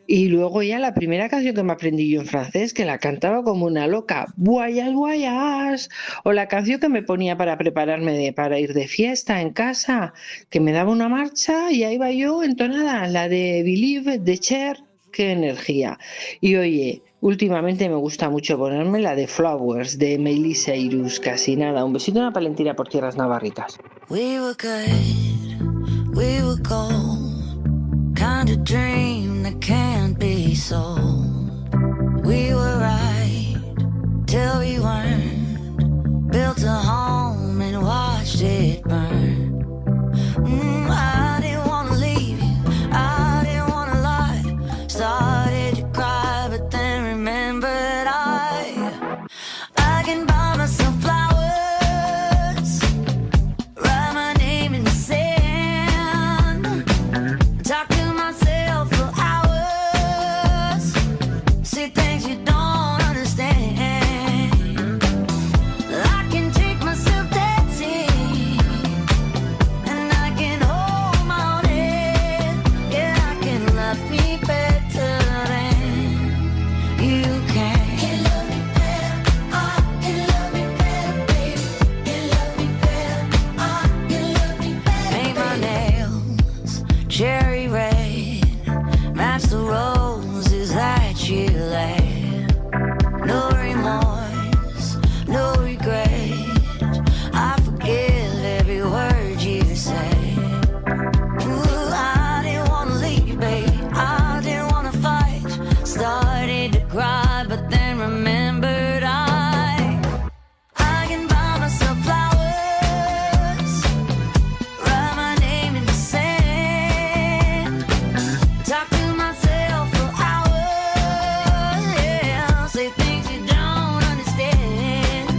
Y luego ya la primera canción que me aprendí yo en francés, que la cantaba como una loca, Voyage, Voyage. O la canción que me ponía para prepararme para ir de fiesta en casa, que me daba una marcha y ahí iba yo entonada, la de Believe de Cher, qué energía. Y oye, últimamente me gusta mucho ponerme la de Flowers de Miley Cyrus, casi nada. Un besito y una palentina por tierras navarritas. We were good, we were gold, kind of dream that can't be sold. We were right till we weren't, built a home and watched it burn. I didn't wanna leave you, I didn't wanna lie. Started to cry, but then remembered I can buy myself flowers, write my name in the sand, talk to myself for hours, see things you don't understand. I can take myself dancing. Cherry red, match the roses that you laid. No remorse, no regret, I forgive every word you say. Ooh, I didn't wanna leave, babe, I didn't wanna fight. Started to cry, but then remembered I can buy myself flowers, write my name in the sand, talk to myself for hours, yeah, say things you don't understand.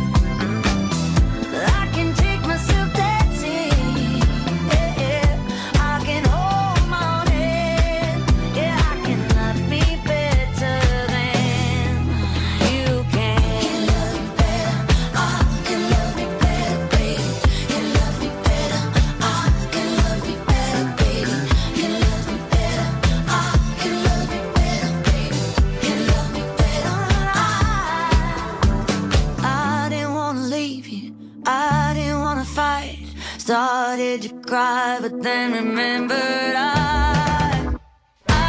I can take myself dancing, yeah, I can hold my own head, yeah, I can love me better than you can. Can love me better, I can love me better, baby. Can love me better, I can love me better, baby. Can love me better, I can love me better, baby. Can love me better, I didn't wanna leave you, I didn't wanna fight. Started to cry, but then remembered I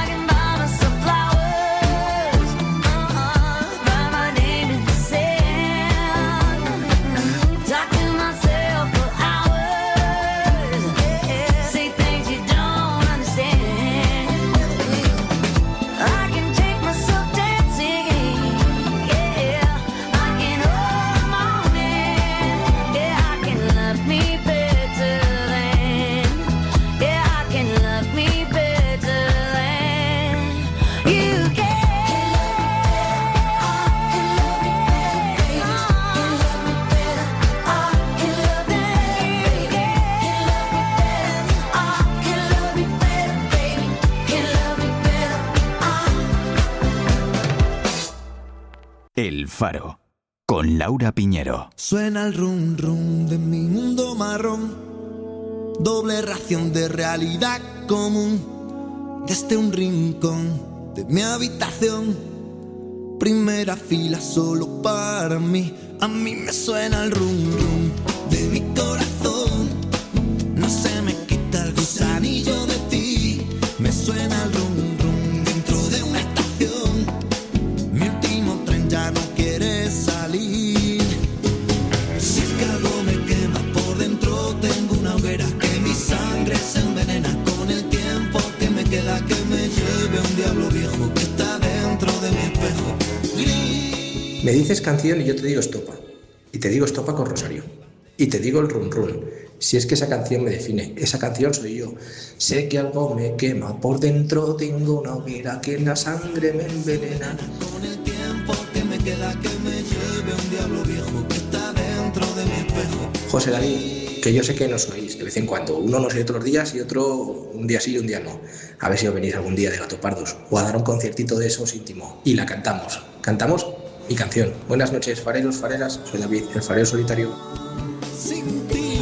can buy myself flowers, write my name in the sand, talk to myself for hours, yeah, say things you don't understand. I can take myself dancing, yeah, I can hold my own hand, yeah, I can love me better than, yeah, I can love me better than you can. El Faro, con Laura Piñero. Suena el rum rum de mi mundo marrón, doble ración de realidad común. Desde un rincón de mi habitación, primera fila solo para mí. A mí me suena el rum rum de mi corazón, no se me quita el gusanillo de ti. Me suena el rum rum dentro de una estación, mi último tren ya no quiere salir. Si es que algo me quema por dentro, tengo una hoguera que mi sangre se envenena con el tiempo que me queda, que me lleve a un diablo viejo que está dentro de mi espejo. Me dices canción y yo te digo estopa. Y te digo estopa con Rosario. Y te digo el run run. Si es que esa canción me define, esa canción soy yo. Sé que algo me quema por dentro, tengo una hoguera que en la sangre me envenena. Con el tiempo que me queda, que me lleve a un diablo viejo que está dentro de mi espejo. José David. que yo sé que nos oís de vez en cuando. Uno nos oye todos los días y otro un día sí y un día no. A ver si os venís algún día de Gato Pardos o a dar un conciertito de esos íntimo. Y la cantamos. Cantamos mi canción. Buenas noches, fareros, fareras. Soy David, el farero solitario. Sin ti,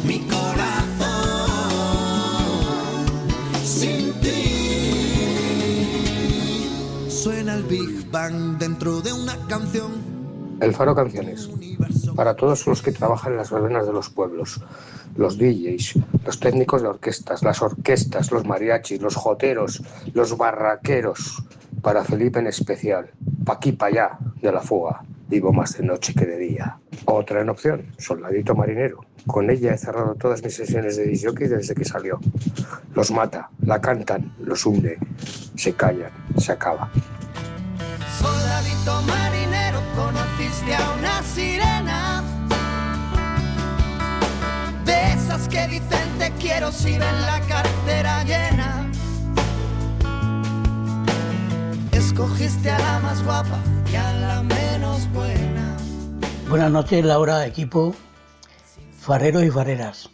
mi corazón, sin ti. Suena el Big Bang dentro de una canción. El Faro Canciones. Para todos los que trabajan en las verbenas de los pueblos. Los DJs, los técnicos de orquestas, las orquestas, los mariachis, los joteros, los barraqueros. Para Felipe en especial. Pa' aquí, pa' allá, de la fuga. Vivo más de noche que de día. Otra en opción, Soldadito Marinero. Con ella he cerrado todas mis sesiones de disc jockey desde que salió. Los mata, la cantan, los hunde. Se callan, se acaba. Soldadito marinero, conociste a una sirena. De esas que dicen te quiero si ven la cartera llena. Escogiste a la más guapa y a la menos buena. Buenas noches, Laura, equipo, fareros y fareras.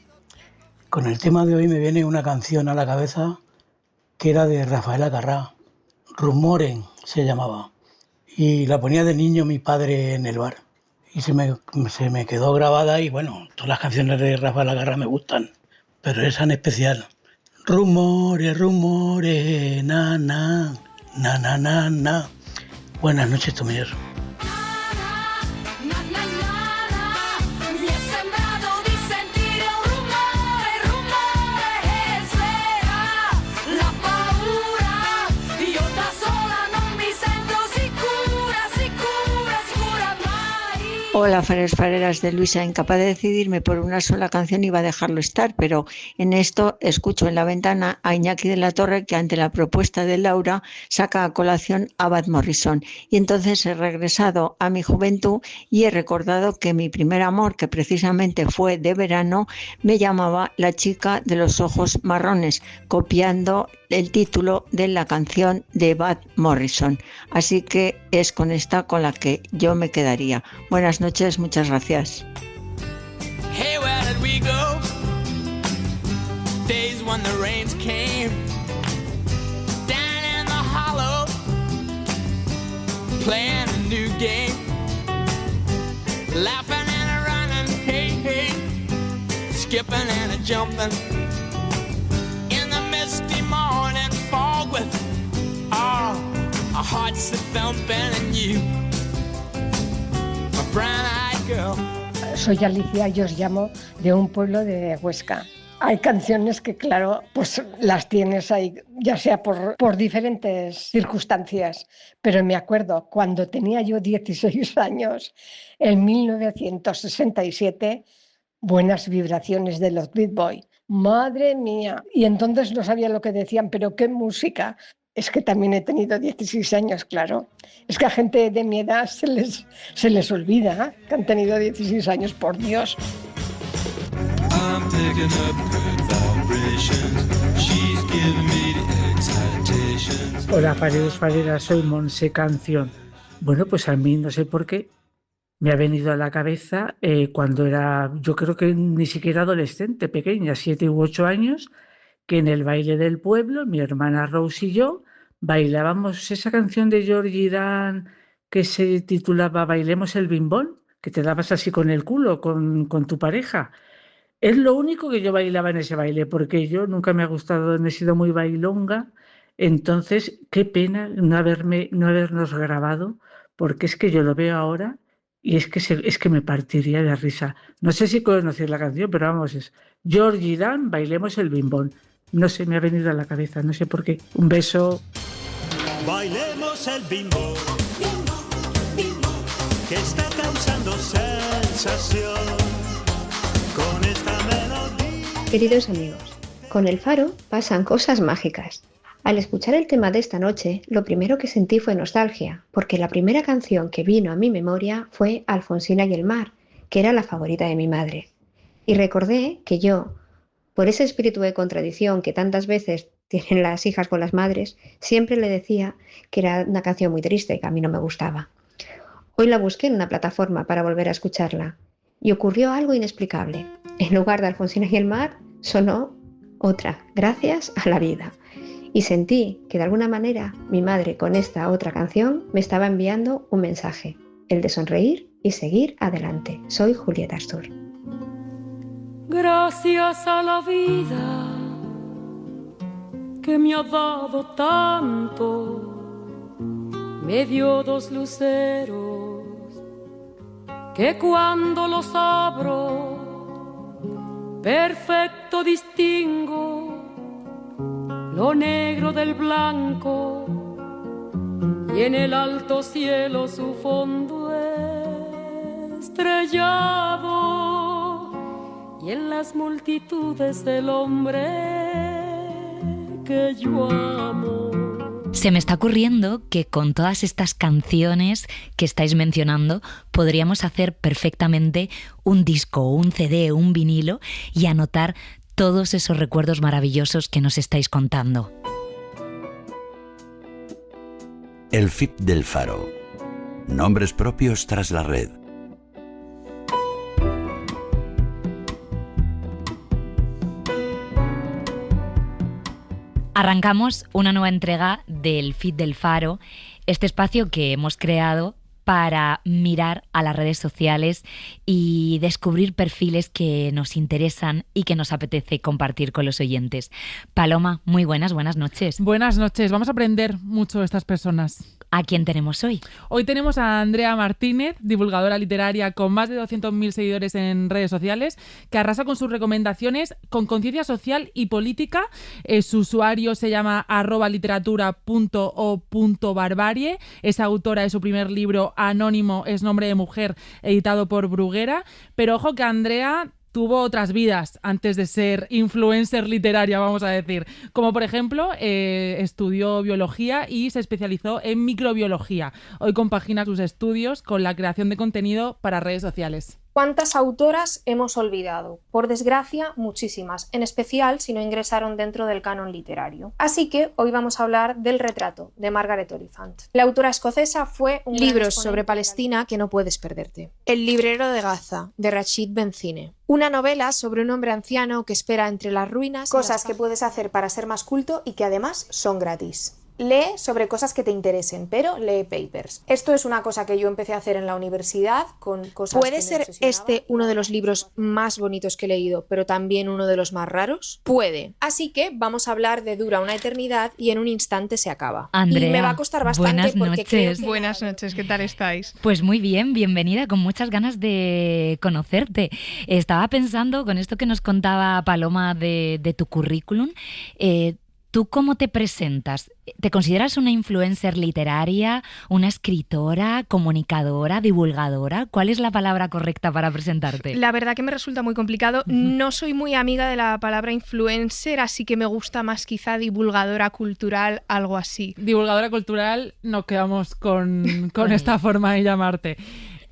Con el tema de hoy me viene una canción a la cabeza que era de Rafael Acarrá, Rumoren se llamaba, y la ponía de niño mi padre en el bar. Y se me quedó grabada y bueno, todas las canciones de Rafael Acarrá me gustan, pero esa en especial. Rumores, rumores, na, na, na, na, na, na. Buenas noches, Tomillos. Mi è sembrato di sentire un rumore, rumore, sarà la paura. Io da sola non mi sento sicura, sicura, sicura mai. Hola, fareros, fareras de Luisa. Incapaz de decidirme por una sola canción, iba a dejarlo estar, pero en esto escucho en la ventana a Iñaki de la Torre, que ante la propuesta de Laura saca a colación a Van Morrison. Y entonces he regresado a mi juventud y he recordado que mi primer amor, que precisamente fue de verano, me llamaba La chica de los ojos marrones, copiando el título de la canción de Van Morrison. Así que es con esta con la que yo me quedaría. Buenas noches, muchas gracias. Hey, where did we go? Days when the rains came down in the hollow, playing a new game, laughing and a running, hey, hey, skipping and a jumping in the misty morning fog with our hearts that thumping and you, my brown-eyed girl. Soy Alicia y os llamo de un pueblo de Huesca. Hay canciones que, claro, pues las tienes ahí, ya sea por diferentes circunstancias, pero me acuerdo cuando tenía yo 16 años, en 1967, Buenas vibraciones de los Beat Boys. ¡Madre mía! Y entonces no sabía lo que decían, pero qué música. Es que también he tenido 16 años, claro. Es que a gente de mi edad se les olvida, ¿eh? Que han tenido 16 años, por Dios. I'm picking up good vibrations. She's giving me the excitations. Hola, fareros, fareras, soy Monse Canción. Bueno, pues a mí no sé por qué me ha venido a la cabeza cuando era, yo creo que ni siquiera adolescente, pequeña, 7 u 8 años, que en el baile del pueblo, mi hermana Rose y yo bailábamos esa canción de Georgie Dan que se titulaba Bailemos el bimbón, que te dabas así con el culo, con tu pareja. Es lo único que yo bailaba en ese baile, porque yo nunca me ha gustado, no he sido muy bailonga. Entonces, qué pena no habernos grabado, porque es que yo lo veo ahora y es que me partiría de risa. No sé si conocéis la canción, pero vamos, es Georgie Dan, Bailemos el bimbón. No sé, me ha venido a la cabeza, no sé por qué. Un beso. Bailemos el bimbo, que está causando sensación con esta melodía. Queridos amigos, con el Faro pasan cosas mágicas. Al escuchar el tema de esta noche, lo primero que sentí fue nostalgia, porque la primera canción que vino a mi memoria fue Alfonsina y el mar, que era la favorita de mi madre. Y recordé que yo, por ese espíritu de contradicción que tantas veces tienen las hijas con las madres, siempre le decía que era una canción muy triste, que a mí no me gustaba. Hoy la busqué en una plataforma para volver a escucharla y ocurrió algo inexplicable. En lugar de Alfonsina y el mar, sonó otra, Gracias a la vida. Y sentí que de alguna manera mi madre con esta otra canción me estaba enviando un mensaje, el de sonreír y seguir adelante. Soy Julieta Astur. Gracias a la vida que me ha dado tanto, me dio 2 luceros que cuando los abro perfecto distingo lo negro del blanco y en el alto cielo su fondo estrellado y en las multitudes del hombre que yo amo. Se me está ocurriendo que con todas estas canciones que estáis mencionando podríamos hacer perfectamente un disco, un CD, un vinilo y anotar todos esos recuerdos maravillosos que nos estáis contando. El FIP del Faro. Nombres propios tras la red. Arrancamos una nueva entrega del Feed del Faro, este espacio que hemos creado para mirar a las redes sociales y descubrir perfiles que nos interesan y que nos apetece compartir con los oyentes. Paloma, muy buenas noches. Buenas noches, vamos a aprender mucho de estas personas. ¿A quién tenemos hoy? Hoy tenemos a Andrea Martínez, divulgadora literaria con más de 200.000 seguidores en redes sociales, que arrasa con sus recomendaciones con conciencia social y política. Su usuario se llama @literatura.o.barbarie. Es autora de su primer libro Anónimo es nombre de mujer, editado por Bruguera. Pero ojo que Andrea tuvo otras vidas antes de ser influencer literaria, vamos a decir. Como por ejemplo, estudió biología y se especializó en microbiología. Hoy compagina sus estudios con la creación de contenido para redes sociales. ¿Cuántas autoras hemos olvidado? Por desgracia, muchísimas, en especial si no ingresaron dentro del canon literario. Así que hoy vamos a hablar del Retrato, de Margaret Oliphant. La autora escocesa fue un libros sobre Palestina que no puedes perderte. El librero de Gaza, de Rashid Benzine. Una novela sobre un hombre anciano que espera entre las ruinas cosas que puedes hacer para ser más culto y que además son gratis. Lee sobre cosas que te interesen, pero lee papers. Esto es una cosa que yo empecé a hacer en la universidad con cosas. ¿Puede ser este uno de los libros más bonitos que he leído, pero también uno de los más raros? Puede. Así que vamos a hablar de Dura una eternidad y en un instante se acaba. Andrea, y me va a costar bastante porque creo que... Buenas noches, ¿qué tal estáis? Pues muy bien, bienvenida, con muchas ganas de conocerte. Estaba pensando con esto que nos contaba Paloma de tu currículum. ¿Tú cómo te presentas? ¿Te consideras una influencer literaria, una escritora, comunicadora, divulgadora? ¿Cuál es la palabra correcta para presentarte? La verdad que me resulta muy complicado. No soy muy amiga de la palabra influencer, así que me gusta más quizá divulgadora cultural, algo así. Divulgadora cultural, nos quedamos con esta forma de llamarte.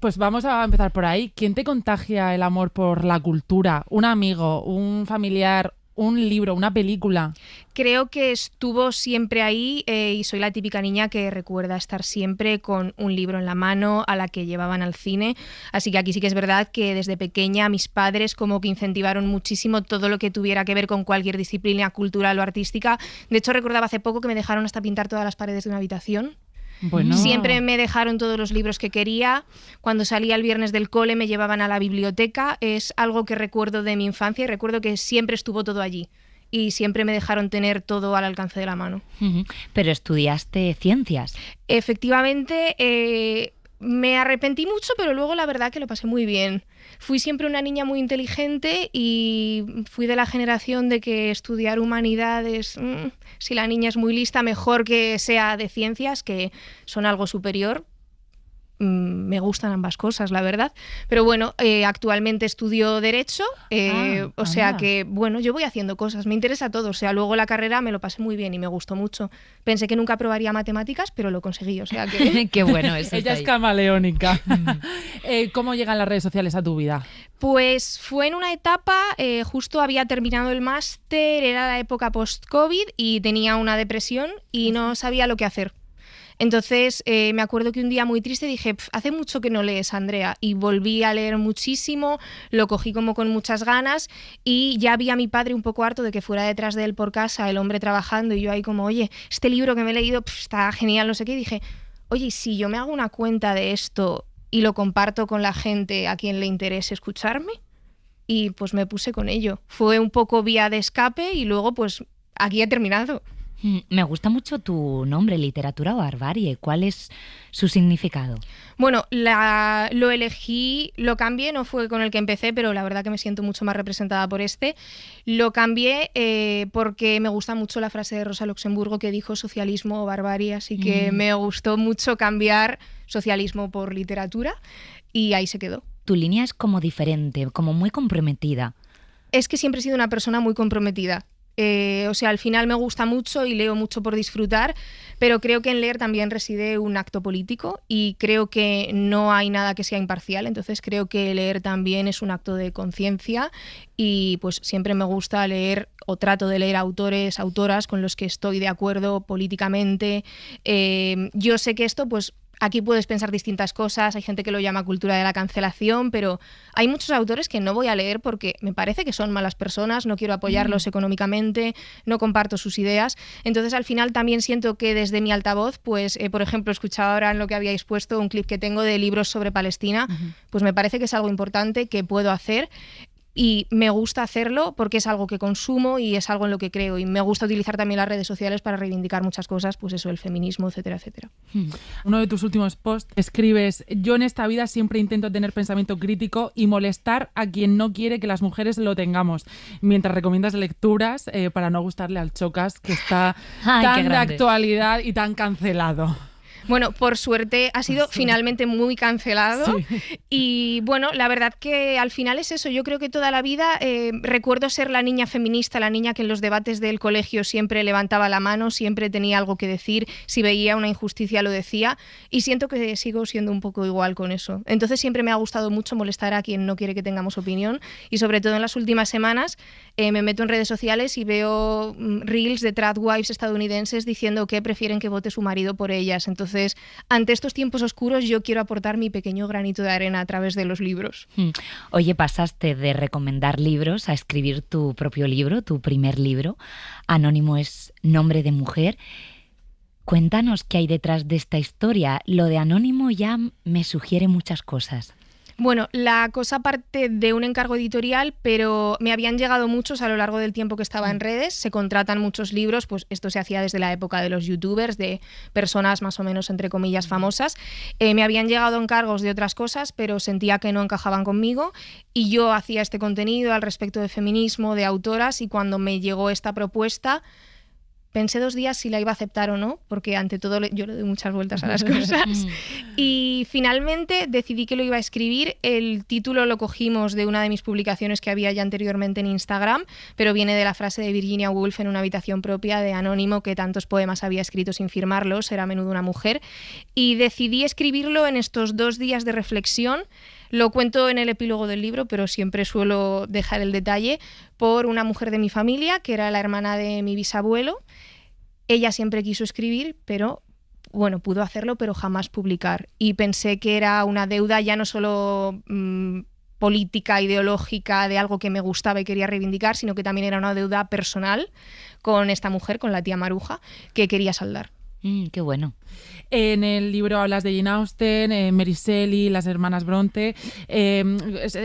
Pues vamos a empezar por ahí. ¿Quién te contagia el amor por la cultura? ¿Un amigo, un familiar, un libro, una película? Creo que estuvo siempre ahí y soy la típica niña que recuerda estar siempre con un libro en la mano, a la que llevaban al cine. Así que aquí sí que es verdad que desde pequeña mis padres como que incentivaron muchísimo todo lo que tuviera que ver con cualquier disciplina cultural o artística. De hecho, recordaba hace poco que me dejaron hasta pintar todas las paredes de una habitación. Bueno. Siempre me dejaron todos los libros que quería. Cuando salía el viernes del cole me llevaban a la biblioteca. Es algo que recuerdo de mi infancia y recuerdo que siempre estuvo todo allí. Y siempre me dejaron tener todo al alcance de la mano. Pero estudiaste ciencias. Efectivamente, me arrepentí mucho, pero luego la verdad que lo pasé muy bien. Fui siempre una niña muy inteligente y fui de la generación de que estudiar humanidades, si la niña es muy lista, mejor que sea de ciencias, que son algo superior. Me gustan ambas cosas, la verdad. Pero bueno, actualmente estudio Derecho, o sea que, bueno, yo voy haciendo cosas, me interesa todo. O sea, luego la carrera me lo pasé muy bien y me gustó mucho. Pensé que nunca aprobaría matemáticas, pero lo conseguí, o sea que... Qué bueno eso. Ella es camaleónica. ¿Cómo llegan las redes sociales a tu vida? Pues fue en una etapa, justo había terminado el máster, era la época post-COVID y tenía una depresión y no sabía lo que hacer. Entonces me acuerdo que un día muy triste dije, hace mucho que no lees, Andrea, y volví a leer muchísimo, lo cogí como con muchas ganas y ya vi a mi padre un poco harto de que fuera detrás de él por casa el hombre trabajando y yo ahí como, oye, este libro que me he leído está genial, no sé qué, y dije, oye, si yo me hago una cuenta de esto y lo comparto con la gente a quien le interese escucharme, y pues me puse con ello. Fue un poco vía de escape y luego pues aquí he terminado. Me gusta mucho tu nombre, Literatura o Barbarie. ¿Cuál es su significado? Bueno, lo elegí, lo cambié, no fue con el que empecé, pero la verdad que me siento mucho más representada por este. Lo cambié porque me gusta mucho la frase de Rosa Luxemburgo que dijo socialismo o barbarie, así que me gustó mucho cambiar socialismo por literatura y ahí se quedó. Tu línea es como diferente, como muy comprometida. Es que siempre he sido una persona muy comprometida. O sea, al final me gusta mucho y leo mucho por disfrutar, pero creo que en leer también reside un acto político y creo que no hay nada que sea imparcial, entonces creo que leer también es un acto de conciencia y pues siempre me gusta leer o trato de leer autores, autoras con los que estoy de acuerdo políticamente. Yo sé que esto pues aquí puedes pensar distintas cosas, hay gente que lo llama cultura de la cancelación, pero hay muchos autores que no voy a leer porque me parece que son malas personas, no quiero apoyarlos económicamente, no comparto sus ideas. Entonces al final también siento que desde mi altavoz, pues por ejemplo, escuchaba ahora en lo que habíais puesto un clip que tengo de libros sobre Palestina, pues me parece que es algo importante que puedo hacer. Y me gusta hacerlo porque es algo que consumo y es algo en lo que creo. Y me gusta utilizar también las redes sociales para reivindicar muchas cosas, pues eso, el feminismo, etcétera, etcétera. Uno de tus últimos posts escribes: yo en esta vida siempre intento tener pensamiento crítico y molestar a quien no quiere que las mujeres lo tengamos. Mientras recomiendas lecturas para no gustarle al Chocas, que está tan de actualidad y tan cancelado. Bueno, por suerte ha sido finalmente muy cancelado y bueno, la verdad que al final es eso, yo creo que toda la vida recuerdo ser la niña feminista, la niña que en los debates del colegio siempre levantaba la mano, siempre tenía algo que decir, si veía una injusticia lo decía y siento que sigo siendo un poco igual con eso. Entonces siempre me ha gustado mucho molestar a quien no quiere que tengamos opinión y sobre todo en las últimas semanas me meto en redes sociales y veo reels de tradwives estadounidenses diciendo que prefieren que vote su marido por ellas. Entonces, ante estos tiempos oscuros, yo quiero aportar mi pequeño granito de arena a través de los libros. Oye, pasaste de recomendar libros a escribir tu propio libro, tu primer libro. Anónimo es nombre de mujer. Cuéntanos qué hay detrás de esta historia. Lo de Anónimo ya me sugiere muchas cosas. Bueno, la cosa parte de un encargo editorial, pero me habían llegado muchos a lo largo del tiempo que estaba en redes. Se contratan muchos libros, pues esto se hacía desde la época de los youtubers, de personas más o menos entre comillas famosas. Me habían llegado encargos de otras cosas, pero sentía que no encajaban conmigo y yo hacía este contenido al respecto de feminismo, de autoras, y cuando me llegó esta propuesta pensé 2 días si la iba a aceptar o no, porque ante todo yo le doy muchas vueltas a las cosas. Y finalmente decidí que lo iba a escribir. El título lo cogimos de una de mis publicaciones que había ya anteriormente en Instagram, pero viene de la frase de Virginia Woolf en Una habitación propia de Anónimo, que tantos poemas había escrito sin firmarlos, era a menudo una mujer. Y decidí escribirlo en estos 2 días de reflexión. Lo cuento en el epílogo del libro, pero siempre suelo dejar el detalle, por una mujer de mi familia, que era la hermana de mi bisabuelo. Ella siempre quiso escribir, pero bueno, pudo hacerlo, pero jamás publicar. Y pensé que era una deuda ya no solo política, ideológica, de algo que me gustaba y quería reivindicar, sino que también era una deuda personal con esta mujer, con la tía Maruja, que quería saldar. Qué bueno. En el libro hablas de Jane Austen, Mary Shelley, las hermanas Bronte.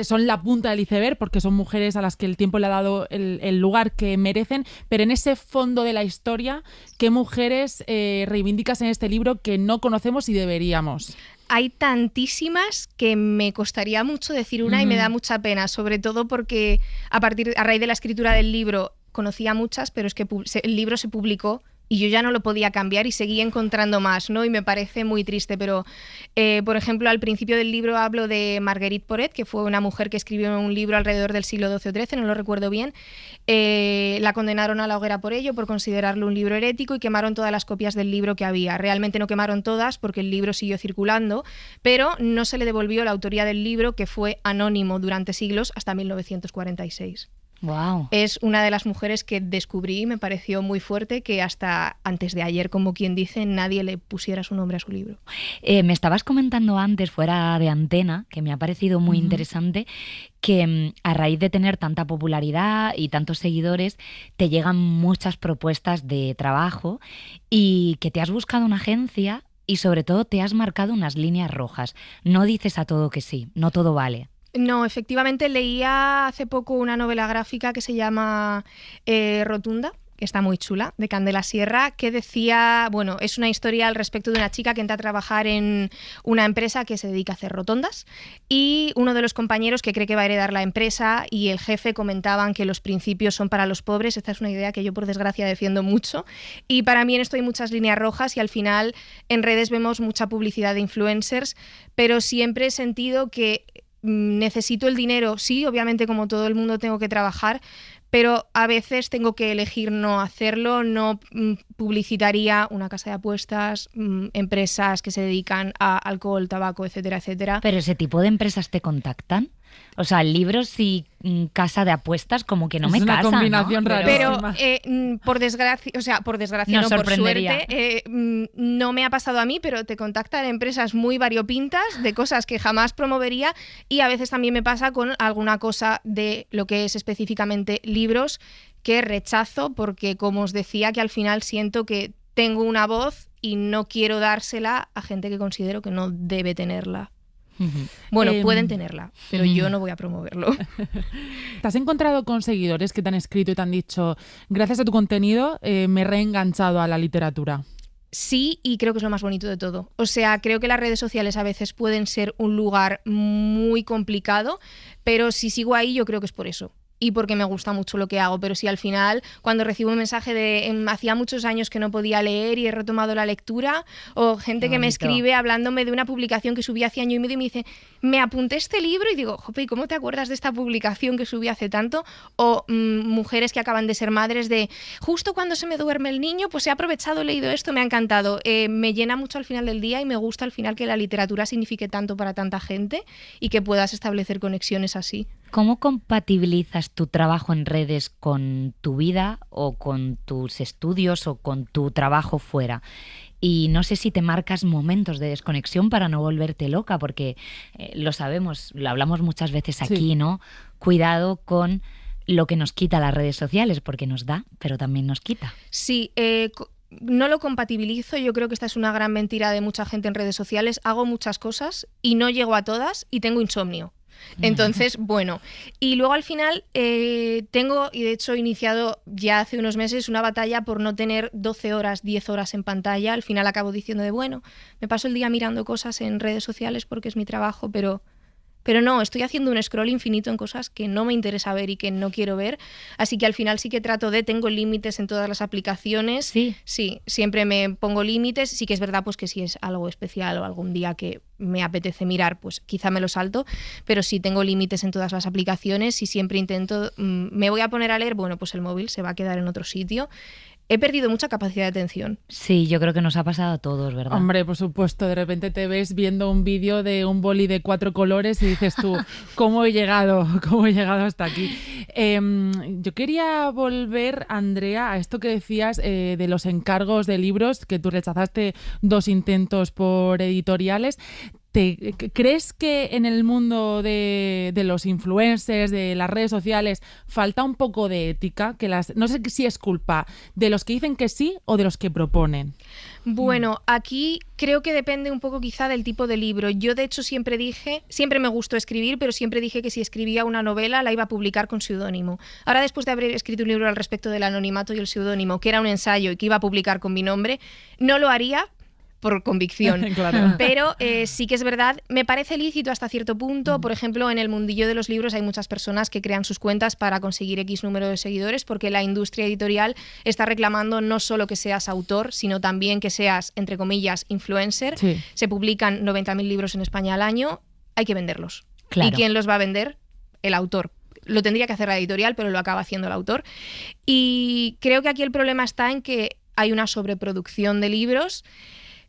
Son la punta del iceberg porque son mujeres a las que el tiempo le ha dado el lugar que merecen, pero en ese fondo de la historia, ¿qué mujeres reivindicas en este libro que no conocemos y deberíamos? Hay tantísimas que me costaría mucho decir una y me da mucha pena, sobre todo porque a raíz de la escritura del libro conocía muchas, pero es que el libro se publicó y yo ya no lo podía cambiar y seguí encontrando más, ¿no? Y me parece muy triste, pero por ejemplo, al principio del libro hablo de Marguerite Porete, que fue una mujer que escribió un libro alrededor del siglo XII o XIII, no lo recuerdo bien. La condenaron a la hoguera por ello, por considerarlo un libro herético, y quemaron todas las copias del libro que había. Realmente no quemaron todas porque el libro siguió circulando, pero no se le devolvió la autoría del libro, que fue anónimo durante siglos hasta 1946. Wow. Es una de las mujeres que descubrí y me pareció muy fuerte que hasta antes de ayer, como quien dice, nadie le pusiera su nombre a su libro. Me estabas comentando antes, fuera de antena, que me ha parecido muy interesante, que a raíz de tener tanta popularidad y tantos seguidores, te llegan muchas propuestas de trabajo y que te has buscado una agencia y sobre todo te has marcado unas líneas rojas. No dices a todo que sí, no todo vale. No, efectivamente leía hace poco una novela gráfica que se llama Rotunda, que está muy chula, de Candela Sierra, que decía, bueno, es una historia al respecto de una chica que entra a trabajar en una empresa que se dedica a hacer rotondas y uno de los compañeros que cree que va a heredar la empresa y el jefe comentaban que los principios son para los pobres. Esta es una idea que yo por desgracia defiendo mucho y para mí en esto hay muchas líneas rojas y al final en redes vemos mucha publicidad de influencers, pero siempre he sentido que necesito el dinero, sí, obviamente como todo el mundo tengo que trabajar, pero a veces tengo que elegir no hacerlo, no publicitaría una casa de apuestas, empresas que se dedican a alcohol, tabaco, etcétera, etcétera. ¿Pero ese tipo de empresas te contactan? O sea, libros y casa de apuestas como que no me casan, Es una combinación ¿no? rarísima. Pero por desgracia, Nos no, por sorprendería. suerte, no me ha pasado a mí, pero te contactan empresas muy variopintas de cosas que jamás promovería y a veces también me pasa con alguna cosa de lo que es específicamente libros que rechazo porque, como os decía, que al final siento que tengo una voz y no quiero dársela a gente que considero que no debe tenerla. Bueno, pueden tenerla, pero yo no voy a promoverlo. ¿Te has encontrado con seguidores que te han escrito y te han dicho, gracias a tu contenido me he reenganchado a la literatura? Sí, y creo que es lo más bonito de todo. O sea, creo que las redes sociales a veces pueden ser un lugar muy complicado, pero si sigo ahí yo creo que es por eso. Y porque me gusta mucho lo que hago, pero si al final cuando recibo un mensaje de hacía muchos años que no podía leer y he retomado la lectura, o gente que me escribe hablándome de una publicación que subí hace año y medio y me dice, me apunté este libro y digo, jope, ¿cómo te acuerdas de esta publicación que subí hace tanto? O mujeres que acaban de ser madres de, justo cuando se me duerme el niño, pues he aprovechado, he leído esto, me ha encantado. Me llena mucho al final del día y me gusta al final que la literatura signifique tanto para tanta gente y que puedas establecer conexiones así. ¿Cómo compatibilizas tu trabajo en redes con tu vida o con tus estudios o con tu trabajo fuera? Y no sé si te marcas momentos de desconexión para no volverte loca, porque lo sabemos, lo hablamos muchas veces aquí, Sí. ¿no? Cuidado con lo que nos quita las redes sociales, porque nos da, pero también nos quita. Sí, no lo compatibilizo, yo creo que esta es una gran mentira de mucha gente en redes sociales. Hago muchas cosas y no llego a todas y tengo insomnio. Entonces, bueno, y luego al final tengo, y de hecho he iniciado ya hace unos meses una batalla por no tener 12 horas, 10 horas en pantalla. Al final acabo diciendo de, bueno, me paso el día mirando cosas en redes sociales porque es mi trabajo, pero no, estoy haciendo un scroll infinito en cosas que no me interesa ver y que no quiero ver. Así que al final sí que tengo límites en todas las aplicaciones. Sí, siempre me pongo límites. Sí que es verdad pues que si es algo especial o algún día que me apetece mirar, pues quizá me lo salto. Pero sí tengo límites en todas las aplicaciones y siempre intento, me voy a poner a leer, bueno, pues el móvil se va a quedar en otro sitio. He perdido mucha capacidad de atención. Sí, yo creo que nos ha pasado a todos, ¿verdad? Hombre, por supuesto, de repente te ves viendo un vídeo de un boli de 4 colores y dices tú, ¿cómo he llegado hasta aquí? Yo quería volver, Andrea, a esto que decías de los encargos de libros, que tú rechazaste 2 intentos por editoriales. ¿Crees que en el mundo de los influencers, de las redes sociales, falta un poco de ética? No sé si es culpa de los que dicen que sí o de los que proponen. Bueno, aquí creo que depende un poco quizá del tipo de libro. Yo de hecho siempre me gustó escribir, pero siempre dije que si escribía una novela la iba a publicar con seudónimo. Ahora, después de haber escrito un libro al respecto del anonimato y el seudónimo, que era un ensayo y que iba a publicar con mi nombre, no lo haría por convicción. Claro. Pero sí que es verdad, me parece lícito hasta cierto punto. Por ejemplo, en el mundillo de los libros hay muchas personas que crean sus cuentas para conseguir X número de seguidores porque la industria editorial está reclamando no solo que seas autor, sino también que seas, entre comillas, influencer. Sí. Se publican 90.000 libros en España al año, hay que venderlos. Claro. ¿Y quién los va a vender? El autor. Lo tendría que hacer la editorial, pero lo acaba haciendo el autor. Y creo que aquí el problema está en que hay una sobreproducción de libros.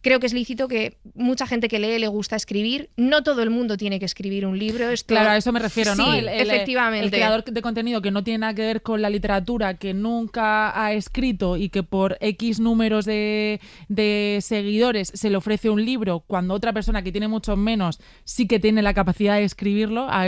creo que es lícito que mucha gente que lee le gusta escribir. No todo el mundo tiene que escribir un libro. Claro, a eso me refiero, ¿no? Sí, efectivamente. El creador de contenido que no tiene nada que ver con la literatura, que nunca ha escrito y que por X números de seguidores se le ofrece un libro, cuando otra persona que tiene muchos menos sí que tiene la capacidad de escribirlo, a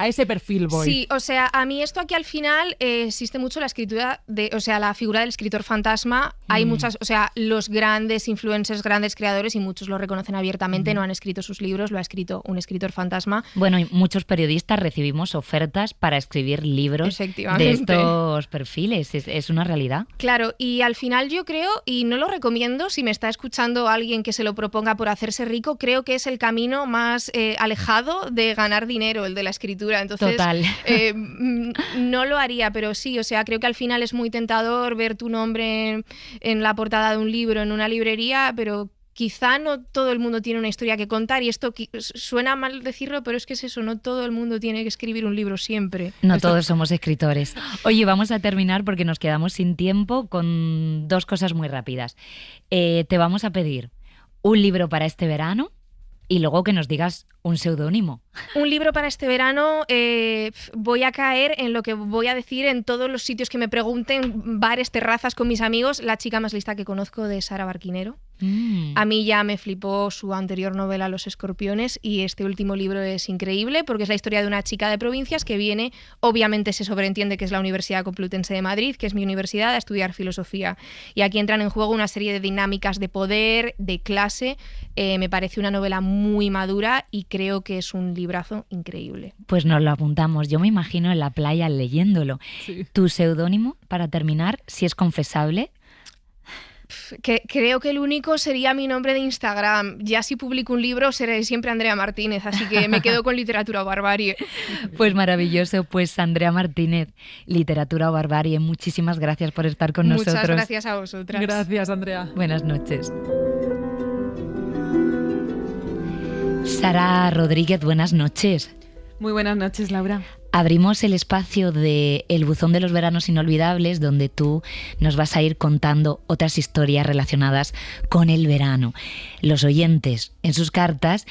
ese perfil voy. Sí, o sea, a mí esto aquí al final existe mucho la escritura la figura del escritor fantasma. Hay muchas, o sea, los grandes influencers, grandes creadores, y muchos lo reconocen abiertamente, no han escrito sus libros, lo ha escrito un escritor fantasma. Bueno, y muchos periodistas recibimos ofertas para escribir libros de estos perfiles, es una realidad. Claro, y al final yo creo, y no lo recomiendo, si me está escuchando alguien que se lo proponga por hacerse rico, creo que es el camino más alejado de ganar dinero, el de la escritura. Entonces, total. No lo haría, pero sí, o sea, creo que al final es muy tentador ver tu nombre en la portada de un libro en una librería, pero quizá no todo el mundo tiene una historia que contar, y esto suena mal decirlo, pero es que es eso, no todo el mundo tiene que escribir un libro siempre. No todos somos escritores. Oye, vamos a terminar porque nos quedamos sin tiempo con 2 cosas muy rápidas. Te vamos a pedir un libro para este verano y luego que nos digas un seudónimo. Un libro para este verano, voy a caer en lo que voy a decir en todos los sitios que me pregunten, bares, terrazas con mis amigos, La chica más lista que conozco, de Sara Barquinero. A mí ya me flipó su anterior novela Los escorpiones, y este último libro es increíble porque es la historia de una chica de provincias que viene, obviamente se sobreentiende que es la Universidad Complutense de Madrid, que es mi universidad, a estudiar filosofía. Y aquí entran en juego una serie de dinámicas de poder, de clase. Me parece una novela muy madura y creo que es un librazo increíble. Pues nos lo apuntamos. Yo me imagino en la playa leyéndolo. Sí. ¿Tu seudónimo, para terminar, si es confesable? Creo que el único sería mi nombre de Instagram. Ya si publico un libro seré siempre Andrea Martínez, así que me quedo con Literatura o Barbarie. Pues maravilloso. Pues Andrea Martínez, Literatura o Barbarie, muchísimas gracias por estar con nosotros. Muchas gracias a vosotras. Gracias, Andrea. Buenas noches. Sara Rodríguez, buenas noches. Muy buenas noches, Laura. Abrimos el espacio de El buzón de los veranos inolvidables, donde tú nos vas a ir contando otras historias relacionadas con el verano. Los oyentes en sus cartas,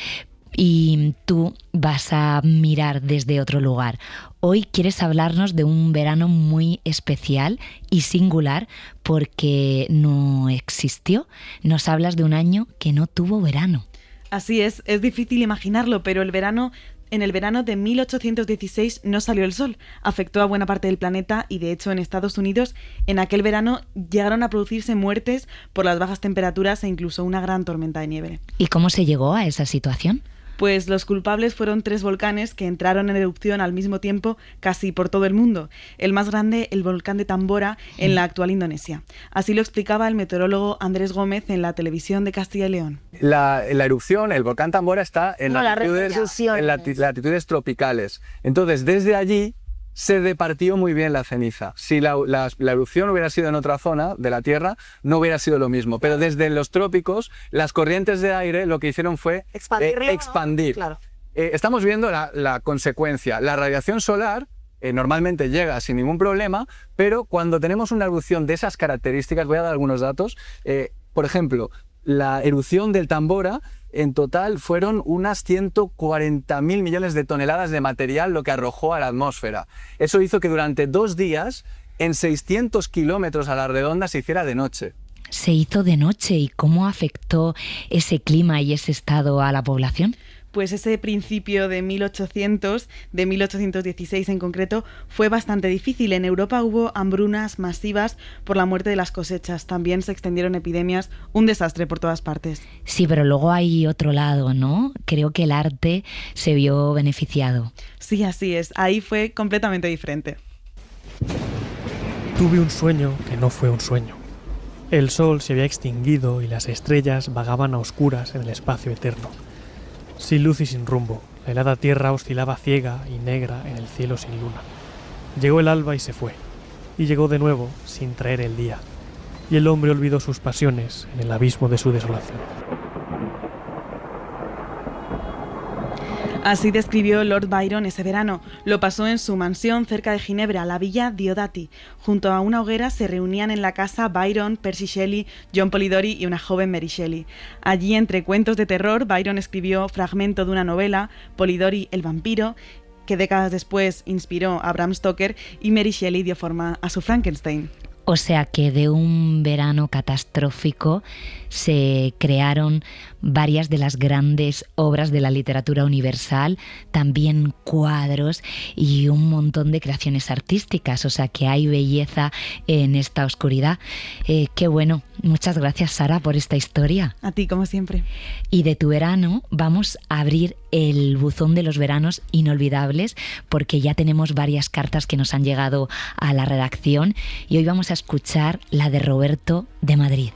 y tú vas a mirar desde otro lugar. Hoy quieres hablarnos de un verano muy especial y singular porque no existió. Nos hablas de un año que no tuvo verano. Así es difícil imaginarlo, pero en el verano de 1816 no salió el sol, afectó a buena parte del planeta y de hecho en Estados Unidos en aquel verano llegaron a producirse muertes por las bajas temperaturas e incluso una gran tormenta de nieve. ¿Y cómo se llegó a esa situación? Pues los culpables fueron 3 volcanes que entraron en erupción al mismo tiempo casi por todo el mundo. El más grande, el volcán de Tambora, en la actual Indonesia. Así lo explicaba el meteorólogo Andrés Gómez en la televisión de Castilla y León. La erupción, el volcán Tambora está en latitudes tropicales. Entonces, desde allí se departió muy bien la ceniza. Si la erupción hubiera sido en otra zona de la Tierra, no hubiera sido lo mismo. Pero desde los trópicos, las corrientes de aire lo que hicieron fue expandir. Claro. Estamos viendo la consecuencia. La radiación solar normalmente llega sin ningún problema, pero cuando tenemos una erupción de esas características, voy a dar algunos datos. Por ejemplo, la erupción del Tambora, en total fueron unas 140.000 millones de toneladas de material lo que arrojó a la atmósfera. Eso hizo que durante 2 días, en 600 kilómetros a la redonda, se hiciera de noche. Se hizo de noche. ¿Y cómo afectó ese clima y ese estado a la población? Pues ese principio de 1816 en concreto, fue bastante difícil. En Europa hubo hambrunas masivas por la muerte de las cosechas. También se extendieron epidemias, un desastre por todas partes. Sí, pero luego hay otro lado, ¿no? Creo que el arte se vio beneficiado. Sí, así es. Ahí fue completamente diferente. Tuve un sueño que no fue un sueño. El sol se había extinguido y las estrellas vagaban a oscuras en el espacio eterno. Sin luz y sin rumbo, la helada tierra oscilaba ciega y negra en el cielo sin luna. Llegó el alba y se fue, y llegó de nuevo sin traer el día, y el hombre olvidó sus pasiones en el abismo de su desolación. Así describió Lord Byron ese verano. Lo pasó en su mansión cerca de Ginebra, la Villa Diodati. Junto a una hoguera se reunían en la casa Byron, Percy Shelley, John Polidori y una joven Mary Shelley. Allí, entre cuentos de terror, Byron escribió fragmento de una novela, Polidori el vampiro, que décadas después inspiró a Bram Stoker, y Mary Shelley dio forma a su Frankenstein. O sea que de un verano catastrófico se crearon varias de las grandes obras de la literatura universal, también cuadros y un montón de creaciones artísticas. O sea que hay belleza en esta oscuridad. Qué bueno. Muchas gracias, Sara, por esta historia. A ti, como siempre. Y de tu verano vamos a abrir el buzón de los veranos inolvidables, porque ya tenemos varias cartas que nos han llegado a la redacción y hoy vamos a escuchar la de Roberto de Madrid.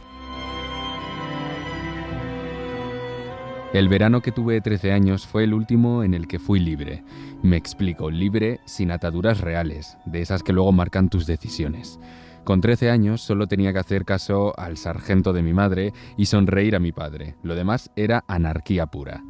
El verano que tuve 13 años fue el último en el que fui libre. Me explico, libre sin ataduras reales, de esas que luego marcan tus decisiones. Con 13 años solo tenía que hacer caso al sargento de mi madre y sonreír a mi padre. Lo demás era anarquía pura.